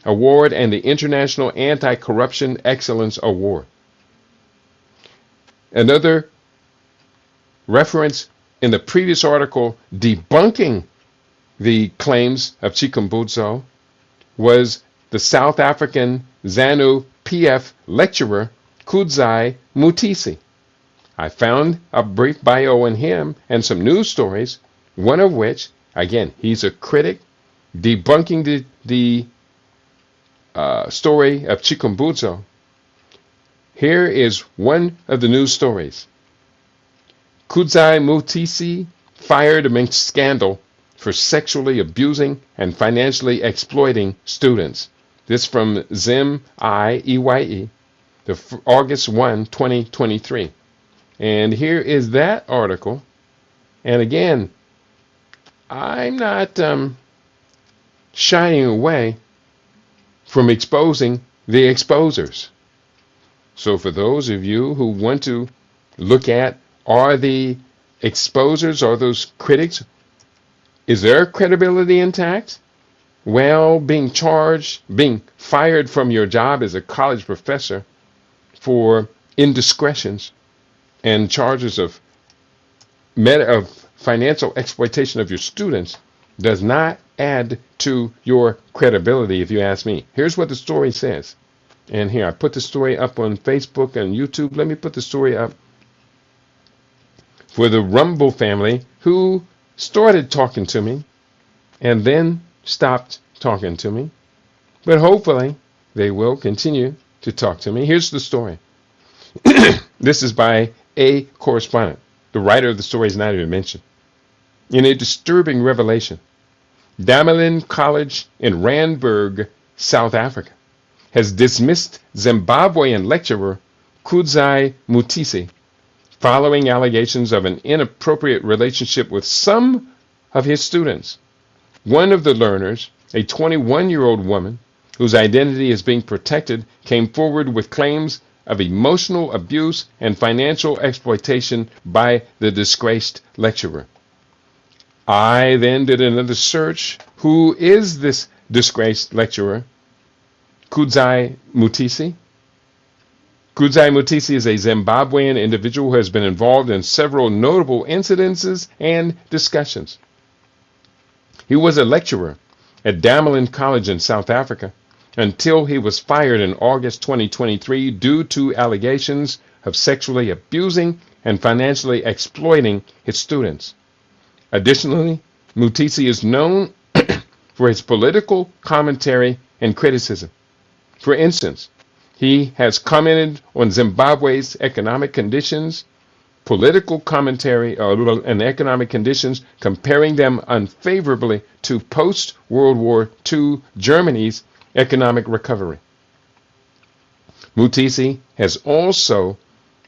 Award and the International Anti-Corruption Excellence Award. Another reference in the previous article debunking the claims of Chikumbutso was the South African ZANU-PF lecturer Kudzai Mutisi. I found a brief bio on him and some news stories, one of which, again, he's a critic debunking the story of Chikumbutso. Here is one of the news stories. Kudzai Mutisi fired amidst scandal for sexually abusing and financially exploiting students. This from Zimbabwe, the August 1, 2023. And here is that article. And again, I'm not shying away from exposing the exposers. So for those of you who want to look at, are the exposers, are those critics, is their credibility intact? Well, being fired from your job as a college professor for indiscretions and charges of financial exploitation of your students does not add to your credibility, if you ask me. Here's what the story says. And here, I put the story up on Facebook and YouTube. Let me put the story up for the Rumble family who started talking to me and then stopped talking to me. But hopefully, they will continue to talk to me. Here's the story. This is by a correspondent. The writer of the story is not even mentioned. In a disturbing revelation, Damelin College in Randburg, South Africa, has dismissed Zimbabwean lecturer Kudzai Mutisi following allegations of an inappropriate relationship with some of his students. One of the learners, a 21-year-old woman whose identity is being protected, came forward with claims of emotional abuse and financial exploitation by the disgraced lecturer. I then did another search. Who is this disgraced lecturer? Kudzai Mutisi. Kudzai Mutisi is a Zimbabwean individual who has been involved in several notable incidences and discussions. He was a lecturer at Damelin College in South Africa until he was fired in August 2023 due to allegations of sexually abusing and financially exploiting his students. Additionally, Mutisi is known for his political commentary and criticism. For instance, he has commented on Zimbabwe's economic conditions, political commentary and economic conditions, comparing them unfavorably to post-World War II Germany's economic recovery. Mutisi has also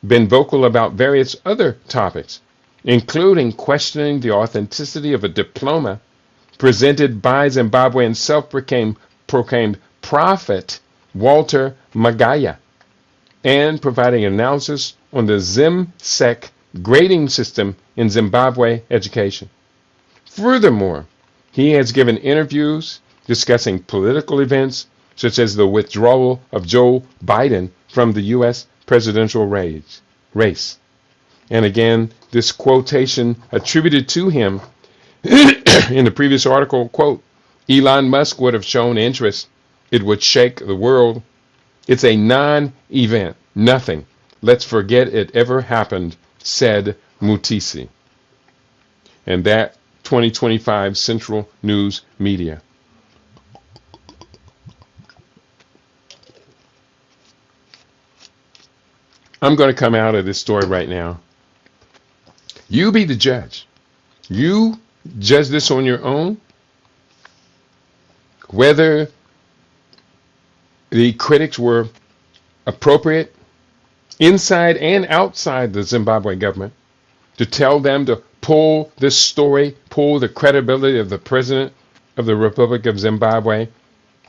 been vocal about various other topics, including questioning the authenticity of a diploma presented by Zimbabwean self-proclaimed prophet Walter Magaya, and providing analysis on the ZimSec grading system in Zimbabwe education. Furthermore, he has given interviews discussing political events such as the withdrawal of Joe Biden from the U.S. presidential race. And again, this quotation attributed to him in the previous article, quote, Elon Musk would have shown interest. It would shake the world. It's a non-event. Nothing. Let's forget it ever happened, said Mutisi. And that 2025 Central News Media. I'm going to come out of this story right now. You be the judge. You judge this on your own. Whether the critics were appropriate inside and outside the Zimbabwe government to tell them to pull this story, pull the credibility of the president of the Republic of Zimbabwe,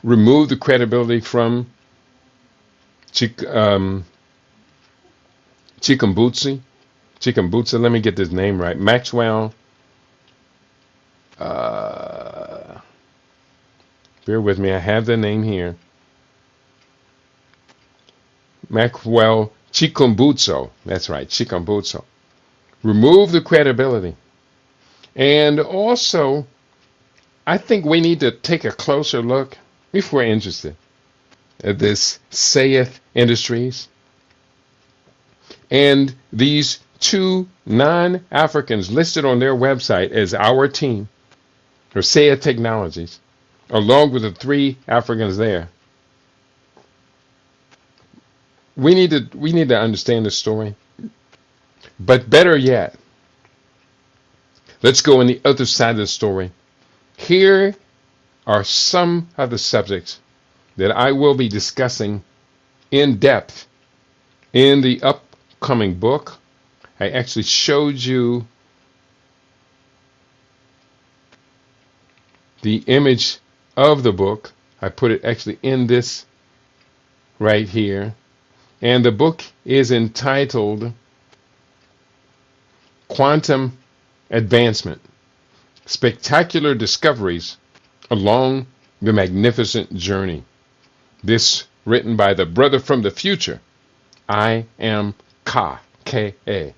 remove the credibility from Chikumbutso, let me get this name right, Maxwell, bear with me, I have the name here, Maxwell Chikumbutso, that's right, Chikumbutso. Remove the credibility. And also, I think we need to take a closer look, if we're interested, at this Saith Industries and these two non-Africans listed on their website as our team, or Saith Technologies, along with the 3 Africans there. We need to understand the story. But better yet, let's go on the other side of the story. Here are some of the subjects that I will be discussing in depth in the upcoming book. I actually showed you the image of the book. I put it actually in this right here. And the book is entitled Quantum Advancement: Spectacular Discoveries Along the Magnificent Journey. This written by the brother from the future. I am Ka, K-A.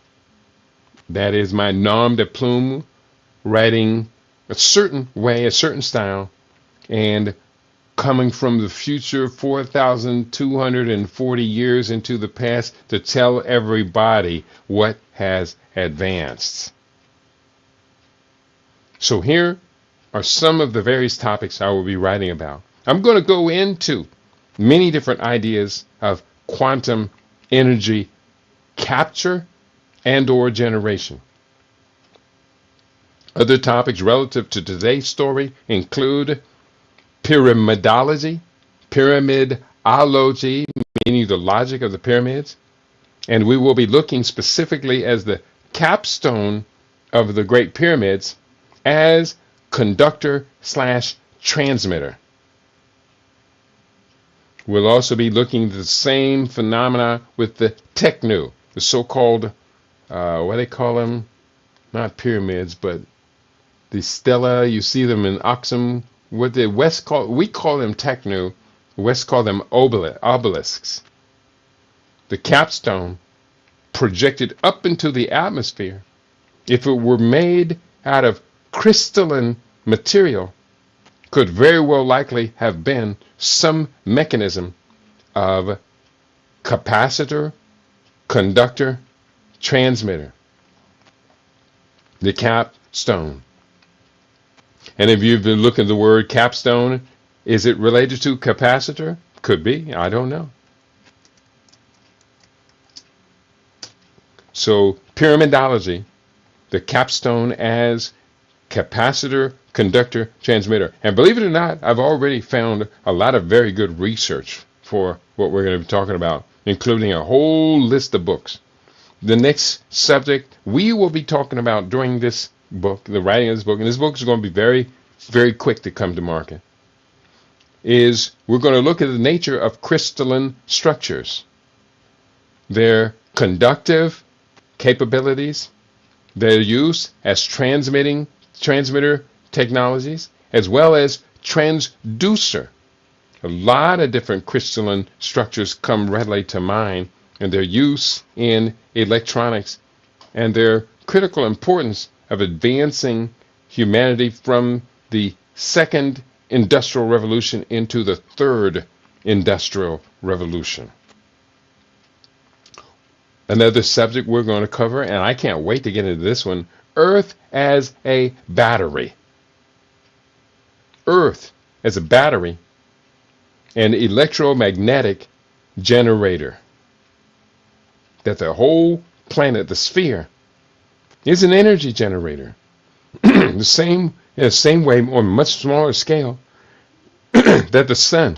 That is my nom de plume, writing a certain way, a certain style, and coming from the future 4,240 years into the past to tell everybody what has advanced. So here are some of the various topics I will be writing about. I'm going to go into many different ideas of quantum energy capture and or generation. Other topics relative to today's story include pyramidology, meaning the logic of the pyramids, and we will be looking specifically as the capstone of the Great Pyramids as conductor/transmitter. We'll also be looking at the same phenomena with the technu, the so-called, what do they call them? Not pyramids, but the stela. You see them in Aksum. What the West call, we call them technu. The West call them obelisks. The capstone projected up into the atmosphere. If it were made out of crystalline material, could very well likely have been some mechanism of capacitor, conductor, transmitter. The capstone. And if you've been looking at the word capstone, is it related to capacitor? Could be. I don't know. So pyramidology, the capstone as capacitor, conductor, transmitter. And believe it or not, I've already found a lot of very good research for what we're going to be talking about, including a whole list of books. The next subject we will be talking about during this book, the writing of this book, and this book is going to be very, very quick to come to market, is we're going to look at the nature of crystalline structures, their conductive capabilities, their use as transmitter technologies, as well as transducer. A lot of different crystalline structures come readily to mind, and their use in electronics and their critical importance of advancing humanity from the second industrial revolution into the third industrial revolution. Another subject we're going to cover, and I can't wait to get into this one, Earth as a battery. Earth as a battery, an electromagnetic generator. That the whole planet, the sphere, is an energy generator. In the same way, on a much smaller scale, that the sun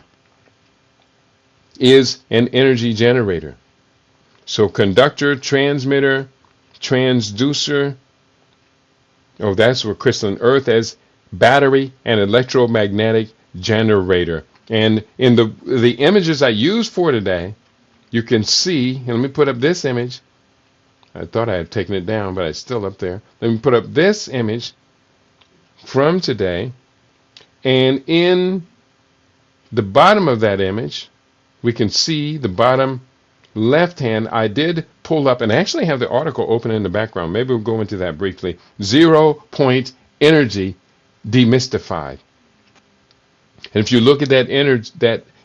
is an energy generator. So conductor, transmitter, transducer. Oh, that's what crystalline. Earth as battery and electromagnetic generator. And in the images I use for today, you can see, and let me put up this image. I thought I had taken it down, but it's still up there. Let me put up this image from today. And in the bottom of that image, we can see the bottom left hand. I did pull up, and I actually have the article open in the background. Maybe we'll go into that briefly. 0 point energy demystified. And if you look at that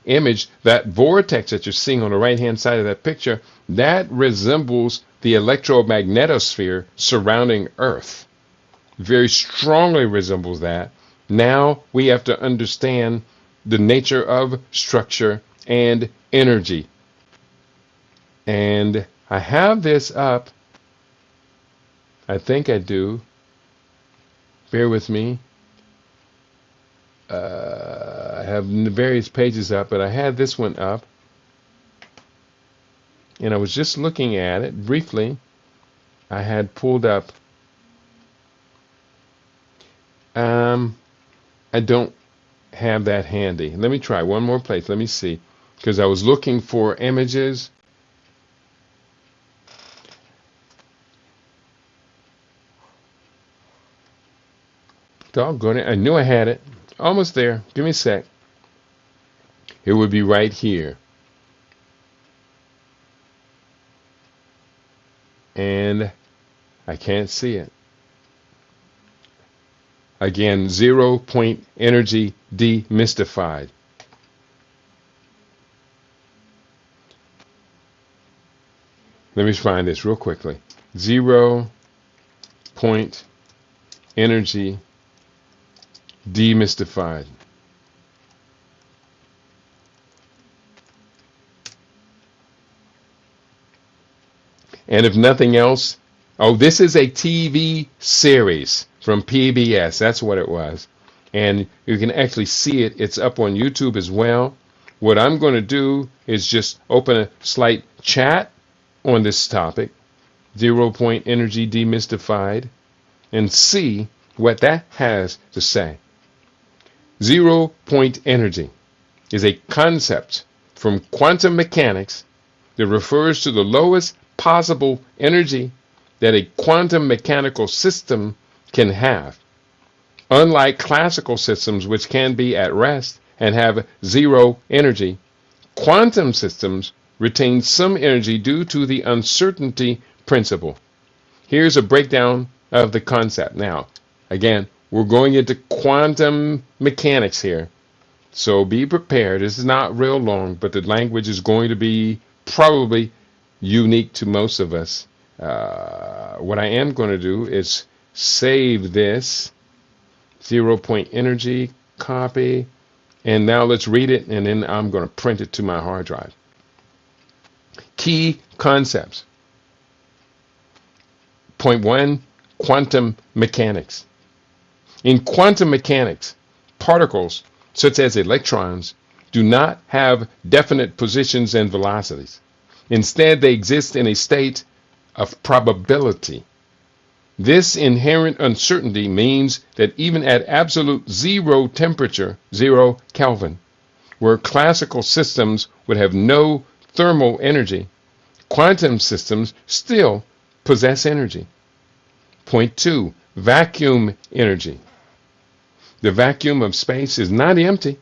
image, that vortex that you're seeing on the right-hand side of that picture, that resembles the electromagnetosphere surrounding Earth. Very strongly resembles that. Now we have to understand the nature of structure and energy. And I have this up. I think I do. Bear with me. I have various pages up, but I had this one up. And I was just looking at it briefly. I had pulled up. I don't have that handy. Let me try one more place. Let me see. Because I was looking for images. Doggone it. I knew I had it. Almost there. Give me a sec. It would be right here. And I can't see it. Again, 0-point energy demystified. Let me find this real quickly. 0-point energy demystified. And if nothing else, oh, this is a TV series from PBS. That's what it was. And you can actually see it. It's up on YouTube as well. What I'm going to do is just open a slight chat on this topic, 0-point energy demystified, and see what that has to say. 0-point energy is a concept from quantum mechanics that refers to the lowest possible energy that a quantum mechanical system can have. Unlike classical systems, which can be at rest and have zero energy, quantum systems retain some energy due to the uncertainty principle. Here's a breakdown of the concept. Now, again, we're going into quantum mechanics here, so be prepared. This is not real long, but the language is going to be probably unique to most of us. What I am going to do is save this 0-point energy, copy, and now let's read it, and then I'm going to print it to my hard drive. Key concepts. Point 1, quantum mechanics. In quantum mechanics, particles, such as electrons, do not have definite positions and velocities. Instead, they exist in a state of probability. This inherent uncertainty means that even at absolute zero temperature, 0 Kelvin, where classical systems would have no thermal energy, quantum systems still possess energy. Point 2, vacuum energy. The vacuum of space is not empty,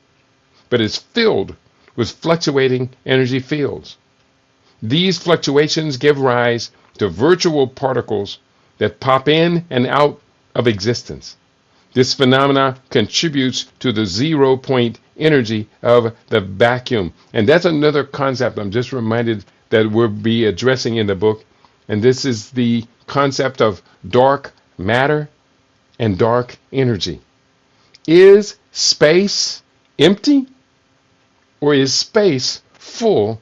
but is filled with fluctuating energy fields. These fluctuations give rise to virtual particles that pop in and out of existence. This phenomena contributes to the 0-point energy of the vacuum. And that's another concept I'm just reminded that we'll be addressing in the book. And this is the concept of dark matter and dark energy. Is space empty, or is space full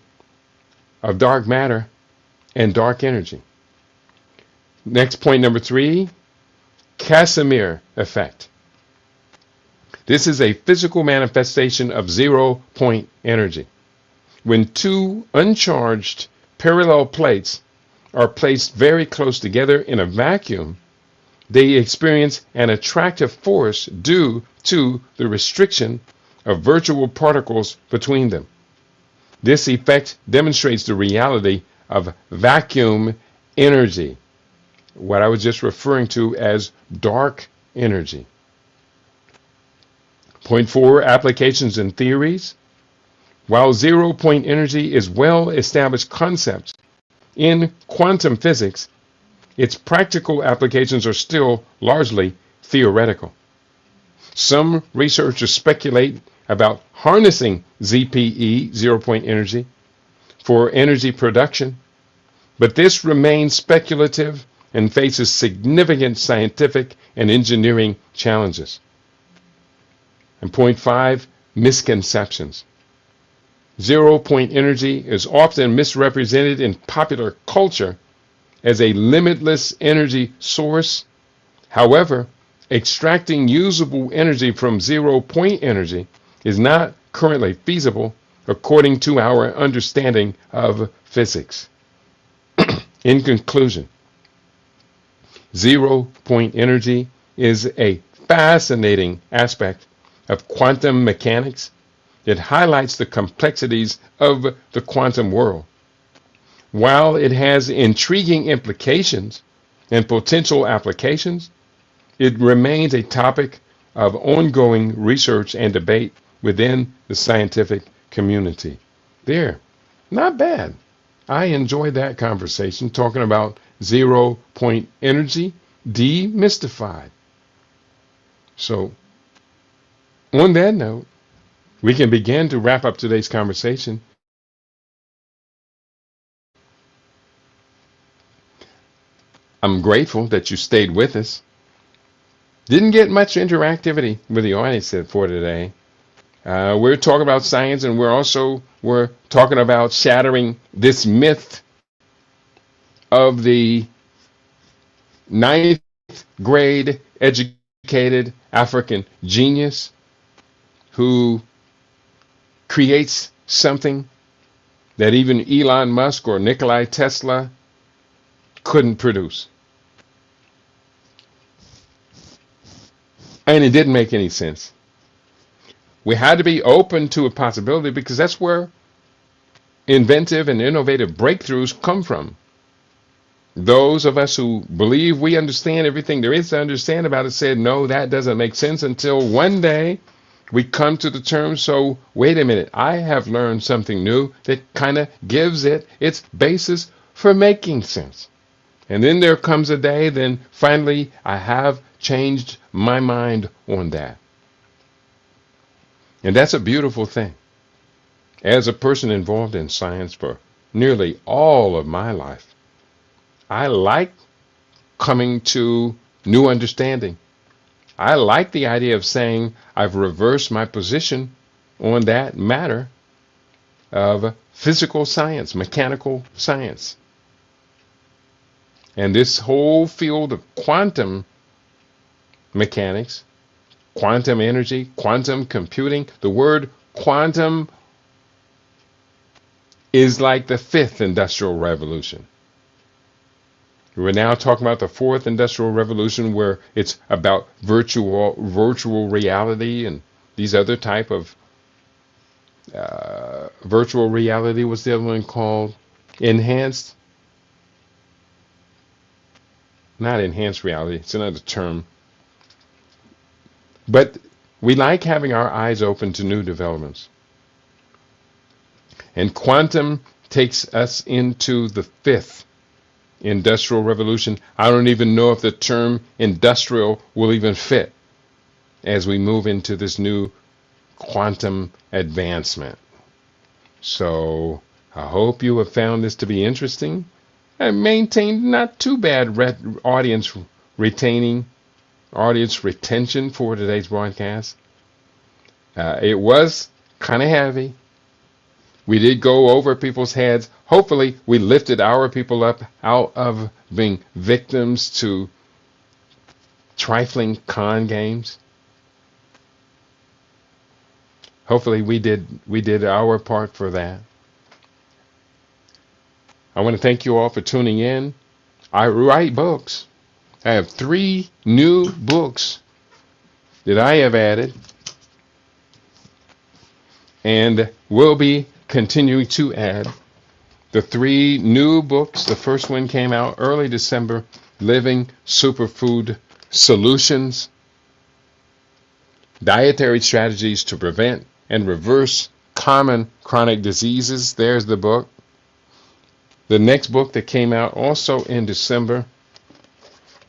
of dark matter and dark energy? Next, point number 3, Casimir effect. This is a physical manifestation of 0-point energy. When two uncharged parallel plates are placed very close together in a vacuum, they experience an attractive force due to the restriction of virtual particles between them. This effect demonstrates the reality of vacuum energy, what I was just referring to as dark energy. Point 4, applications and theories. While 0-point energy is well-established concept in quantum physics, its practical applications are still largely theoretical. Some researchers speculate about harnessing ZPE, 0-point energy, for energy production, but this remains speculative and faces significant scientific and engineering challenges. And point five, misconceptions. 0-point energy is often misrepresented in popular culture as a limitless energy source. However, extracting usable energy from 0-point energy is not currently feasible according to our understanding of physics. In conclusion, 0-point energy is a fascinating aspect of quantum mechanics. It highlights the complexities of the quantum world. While it has intriguing implications and potential applications, it remains a topic of ongoing research and debate within the scientific community. There, not bad. I enjoyed that conversation talking about 0-point energy demystified. So, on that note, we can begin to wrap up today's conversation. I'm grateful that you stayed with us. Didn't get much interactivity with the audience for today. We're talking about science, and we're talking about shattering this myth of the ninth grade educated African genius who creates something that even Elon Musk or Nikola Tesla couldn't produce. And it didn't make any sense. We had to be open to a possibility because that's where inventive and innovative breakthroughs come from. Those of us who believe we understand everything there is to understand about it said, no, that doesn't make sense, until one day we come to the term, so wait a minute, I have learned something new that kind of gives it its basis for making sense. And then there comes a day, then finally I have changed my mind on that. And that's a beautiful thing. As a person involved in science for nearly all of my life, I like coming to new understanding. I like the idea of saying I've reversed my position on that matter of physical science, mechanical science. And this whole field of quantum mechanics, quantum energy, quantum computing, the word quantum is like the fifth industrial revolution. We're now talking about the fourth industrial revolution, where it's about virtual reality and these other type of virtual reality. What's the other one called? Enhanced? Not enhanced reality. It's another term. But we like having our eyes open to new developments. And quantum takes us into the fifth industrial revolution. I don't even know if the term industrial will even fit as we move into this new quantum advancement. So I hope you have found this to be interesting. I maintained not too bad audience retention for today's broadcast. It was kind of heavy. We did go over people's heads. Hopefully, we lifted our people up out of being victims to trifling con games. Hopefully, we did our part for that. I want to thank you all for tuning in. I write books. I have 3 new books that I have added, and will be continuing to add. The 3 new books, the first one came out early December, Living Superfood Solutions, Dietary Strategies to Prevent and Reverse Common Chronic Diseases. There's the book. The next book that came out also in December,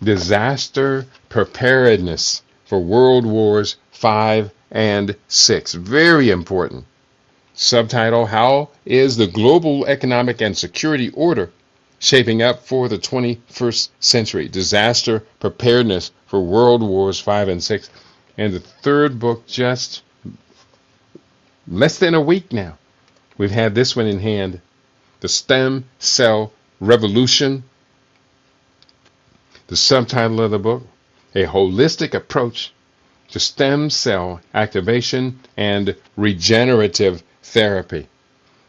Disaster Preparedness for World Wars 5 and 6. Very important. Subtitle, How is the Global Economic and Security Order Shaping Up for the 21st Century? Disaster Preparedness for World Wars 5 and 6. And the third book just less than a week now, we've had this one in hand. The Stem Cell Revolution. The subtitle of the book, A Holistic Approach to Stem Cell Activation and Regenerative Therapy.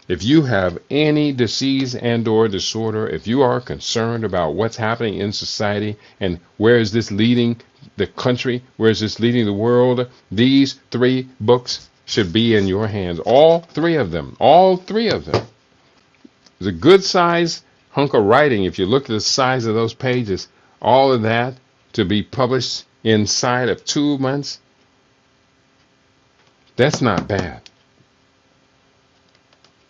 If you have any disease and or disorder, if you are concerned about what's happening in society and where is this leading the country, where is this leading the world, these 3 books should be in your hands. All 3 of them. All 3 of them. It's a good size hunk of writing. If you look at the size of those pages, all of that to be published inside of 2 months, that's not bad.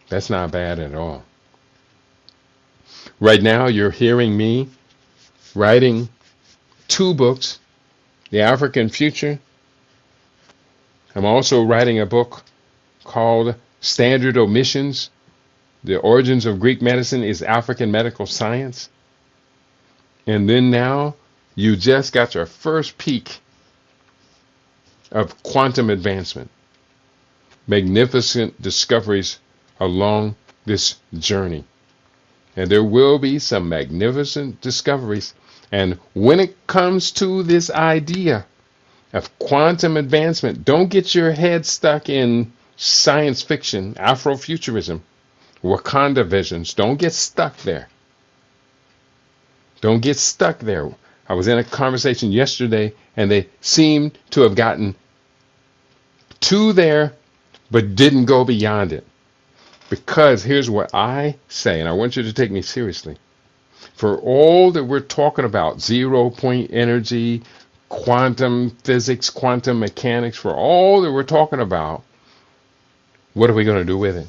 That's not bad at all. Right now, you're hearing me writing 2 books, The African Future. I'm also writing a book called Standard Omissions. The Origins of Greek Medicine is African Medical Science. And then now, you just got your first peek of quantum advancement. Magnificent discoveries along this journey. And there will be some magnificent discoveries. And when it comes to this idea of quantum advancement, don't get your head stuck in science fiction, Afrofuturism, Wakanda visions. Don't get stuck there. Don't get stuck there. I was in a conversation yesterday and they seemed to have gotten to there but didn't go beyond it. Because here's what I say, and I want you to take me seriously. For all that we're talking about, 0-point energy, quantum physics, quantum mechanics, for all that we're talking about, what are we going to do with it?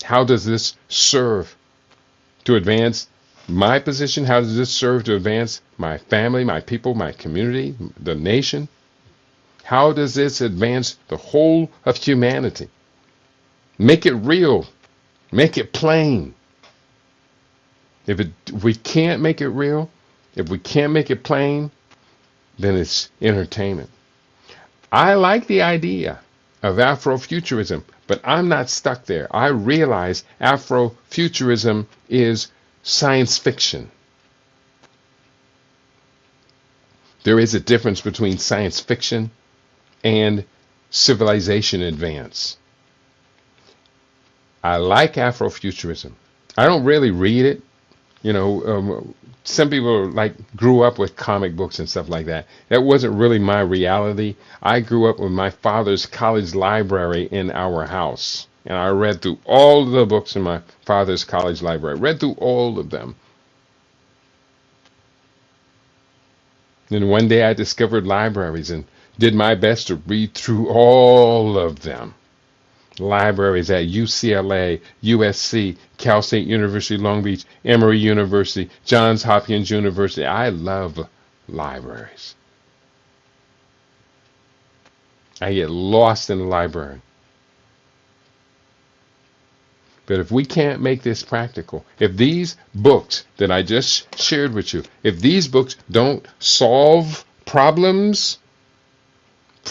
How does this serve to advance my position? How does this serve to advance my family, my people, my community, the nation? How does this advance the whole of humanity? Make it real. Make it plain. If we can't make it real, if we can't make it plain, then it's entertainment. I like the idea of Afrofuturism, but I'm not stuck there. I realize Afrofuturism is science fiction. There is a difference between science fiction and civilization advance. I like Afrofuturism. I don't really read it. You know, some people grew up with comic books and stuff like that. That wasn't really my reality. I grew up with my father's college library in our house. And I read through all of the books in my father's college library. Read through all of them. And one day I discovered libraries and did my best to read through all of them. Libraries at UCLA, USC, Cal State University, Long Beach, Emory University, Johns Hopkins University. I love libraries. I get lost in the library. But if we can't make this practical, if these books that I just shared with you, if these books don't solve problems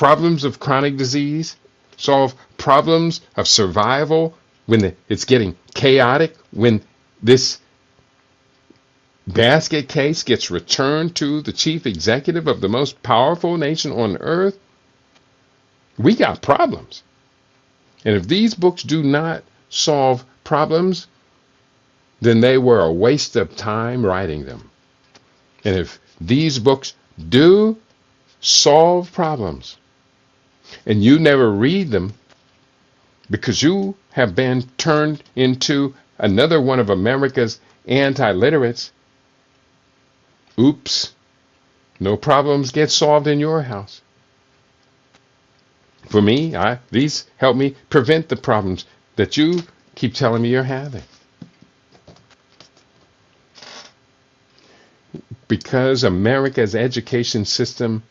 of chronic disease, solve problems of survival when it's getting chaotic, when this basket case gets returned to the chief executive of the most powerful nation on earth, we got problems. And if these books do not solve problems, then they were a waste of time writing them. And if these books do solve problems, and you never read them because you have been turned into another one of America's anti-literates, oops, no problems get solved in your house. For me, these help me prevent the problems that you keep telling me you're having. Because America's education system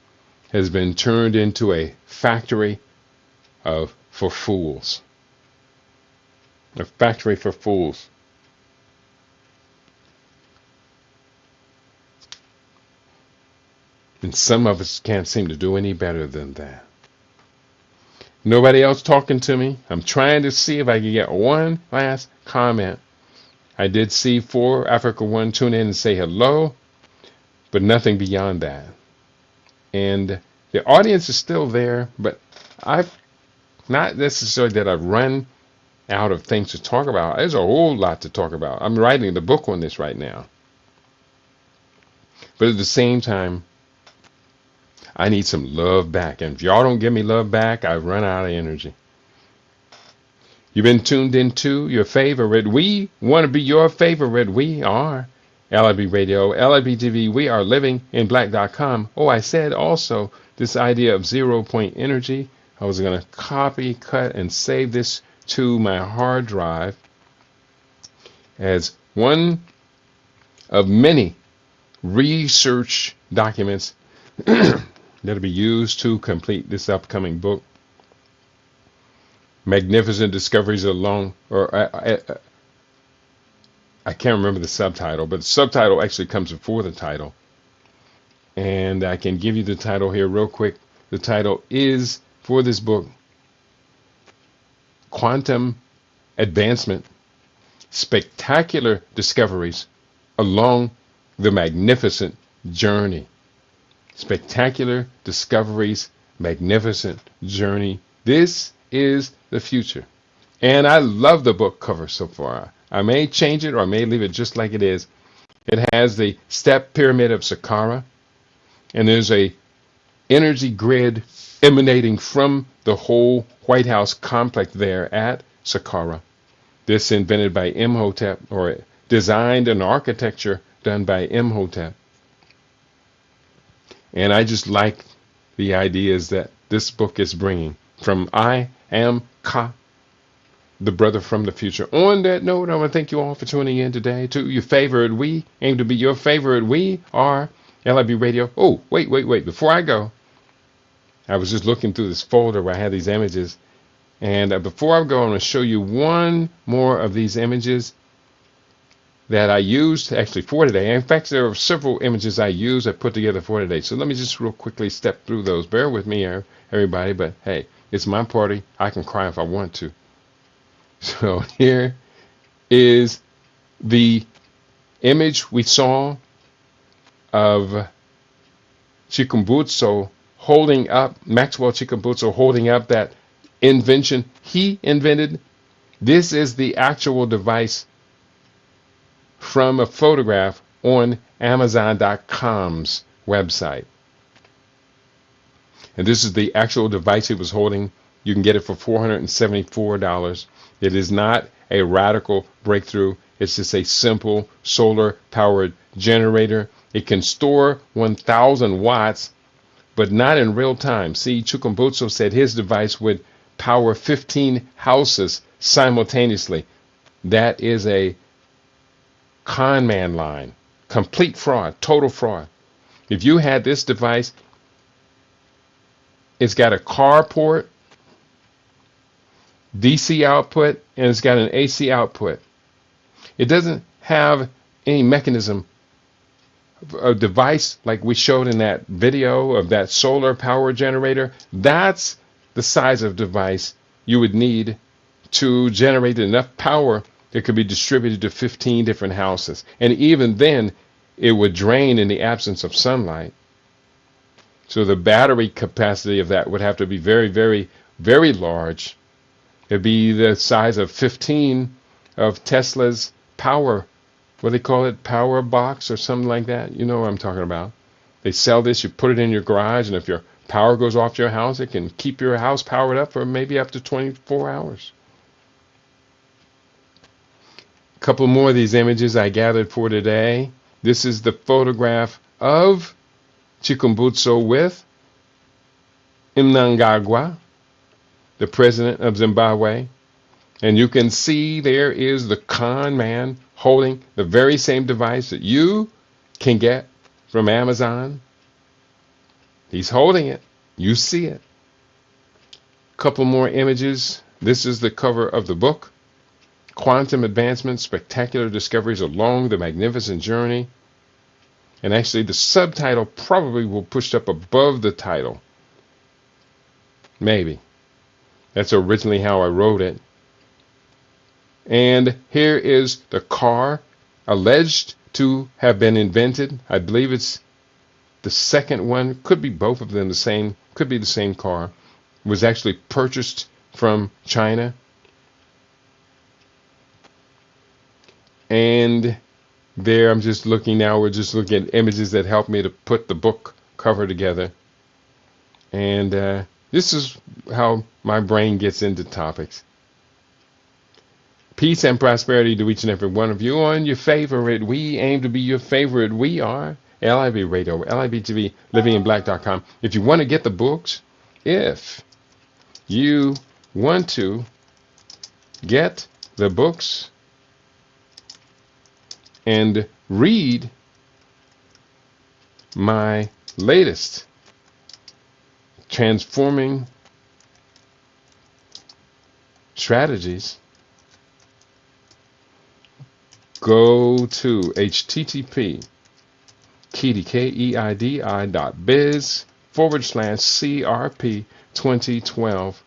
has been turned into a factory for fools. A factory for fools. And some of us can't seem to do any better than that. Nobody else talking to me. I'm trying to see if I can get one last comment. I did see 4 Africa 1 tune in and say hello, but nothing beyond that. And the audience is still there, but I've not necessarily that I've run out of things to talk about. There's a whole lot to talk about. I'm writing the book on this right now. But at the same time, I need some love back. And if y'all don't give me love back, I run out of energy. You've been tuned into your favorite. We want to be your favorite. We are LIB Radio, LIB TV. We are livinginblack.com. Oh, I said also this idea of 0 point energy. I was going to copy, cut, and save this to my hard drive as one of many research documents that'll be used to complete this upcoming book. Magnificent Discoveries Along, or I can't remember the subtitle, but the subtitle actually comes before the title. And I can give you the title here real quick. The title is, for this book, Quantum Advancement, Spectacular Discoveries Along the Magnificent Journey. Spectacular Discoveries, Magnificent Journey. This is the future. And I love the book cover so far. I may change it or I may leave it just like it is. It has the step pyramid of Saqqara, and there's a energy grid emanating from the whole White House complex there at Saqqara. This invented by Imhotep, or designed an architecture done by Imhotep. And I just like the ideas that this book is bringing from I Am Ka, the brother from the future. On that note, I want to thank you all for tuning in today to your favorite. We aim to be your favorite. We are LIB Radio. Oh, wait. Before I go, I was just looking through this folder where I had these images. And before I go, I'm going to show you one more of these images that I used actually for today. In fact, there are several images I used, I put together for today. So let me just real quickly step through those. Bear with me here, everybody. But hey, it's my party. I can cry if I want to. So here is the image we saw of Chikumbutso holding up, Maxwell Chikumbutso holding up that invention he invented. This is the actual device from a photograph on Amazon.com's website. And this is the actual device he was holding. You can get it for $474. It is not a radical breakthrough. It's just a simple solar powered generator. It can store 1,000 watts, but not in real time. See, Chikumbutso said his device would power 15 houses simultaneously. That is a con man line. Complete fraud, total fraud. If you had this device, it's got a carport, DC output, and it's got an AC output. It doesn't have any mechanism, a device like we showed in that video of that solar power generator. That's the size of device you would need to generate enough power that could be distributed to 15 different houses. And even then, it would drain in the absence of sunlight. So the battery capacity of that would have to be very, very, very large. It'd be the size of 15 of Tesla's power, what do they call it, power box or something like that. You know what I'm talking about. They sell this, you put it in your garage, and if your power goes off your house, it can keep your house powered up for maybe up to 24 hours. A couple more of these images I gathered for today. This is the photograph of Chikumbutso with Mnangagwa, the president of Zimbabwe. And you can see there is the con man holding the very same device that you can get from Amazon. He's holding it. You see it. A couple more images. This is the cover of the book, Quantum Advancement, Spectacular Discoveries Along the Magnificent Journey. And actually the subtitle probably will push up above the title. Maybe. That's originally how I wrote it. And here is the car alleged to have been invented. I believe it's the second one. Could be both of them the same. Could be the same car. It was actually purchased from China. And there, I'm just looking now. We're just looking at images that help me to put the book cover together. And this is how my brain gets into topics. Peace and prosperity to each and every one of you on your favorite. We aim to be your favorite. We are LIB Radio, LIB TV, livinginblack.com. If you want to get the books, if you want to get the books and read my latest transforming strategies, go to http://keidi.biz/CRP 2012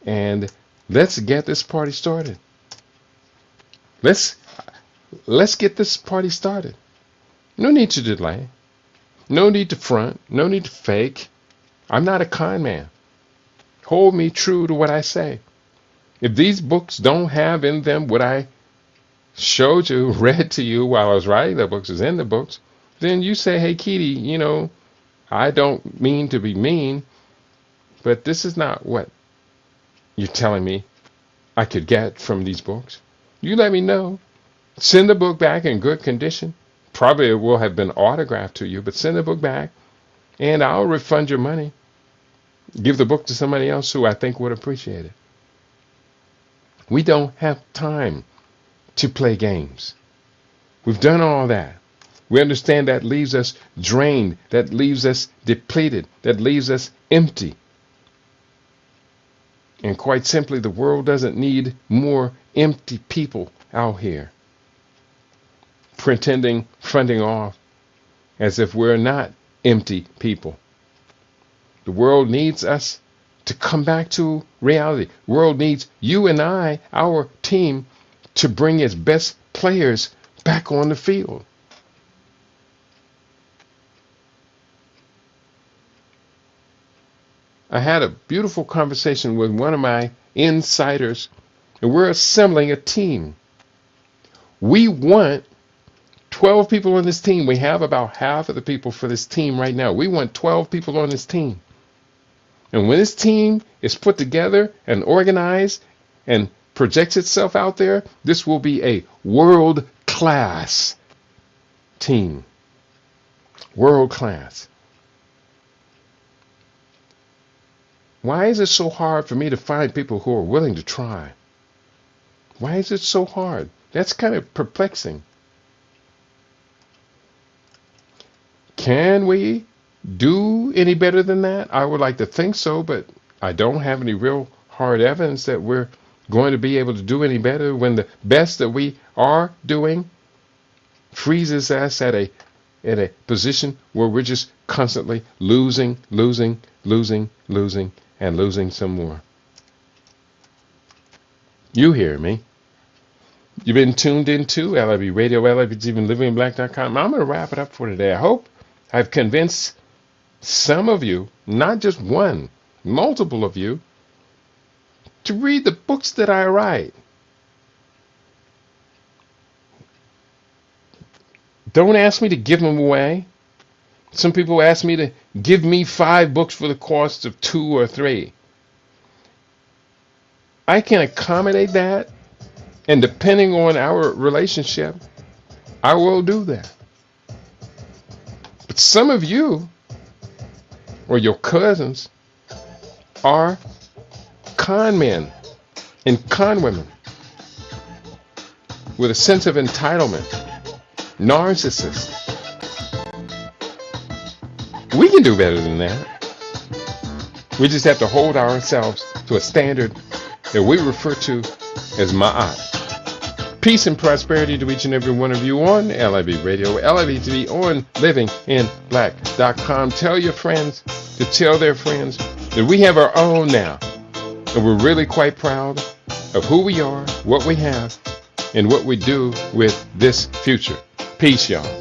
and let's get this party started. Let's get this party started. No need to delay. No need to front. No need to fake. I'm not a con man. Hold me true to what I say. If these books don't have in them what I showed you, read to you while I was writing the books, is in the books, then you say, hey, Keidi, I don't mean to be mean, but this is not what you're telling me I could get from these books. You let me know. Send the book back in good condition. Probably it will have been autographed to you, but send the book back and I'll refund your money. Give the book to somebody else who I think would appreciate it. We don't have time to play games. We've done all that. We understand that leaves us drained, that leaves us depleted, that leaves us empty. And quite simply, the world doesn't need more empty people out here pretending, fronting off as if we're not empty people. The world needs us to come back to reality. The world needs you and I, our team, to bring its best players back on the field. I had a beautiful conversation with one of my insiders, and we're assembling a team. We want 12 people on this team. We have about half of the people for this team right now. We want 12 people on this team. And when this team is put together and organized and projects itself out there, this will be a world-class team. World-class. Why is it so hard for me to find people who are willing to try? Why is it so hard? That's kind of perplexing. Can we do any better than that? I would like to think so, but I don't have any real hard evidence that we're going to be able to do any better when the best that we are doing freezes us at a position where we're just constantly losing, and losing some more. You hear me. You've been tuned into LIB Radio, LIB TV, livinginblack.com. I'm going to wrap it up for today. I hope I've convinced some of you, not just one, multiple of you, to read the books that I write. Don't ask me to give them away. Some people ask me to give me 5 books for the cost of 2 or 3. I can accommodate that, and depending on our relationship, I will do that. But some of you, or your cousins, are con men and con women with a sense of entitlement, narcissists. We can do better than that. We just have to hold ourselves to a standard that we refer to as ma'at. Peace and prosperity to each and every one of you on LIB Radio, LIB TV, on livinginblack.com. Tell your friends to tell their friends that we have our own now. And we're really quite proud of who we are, what we have, and what we do with this future. Peace, y'all.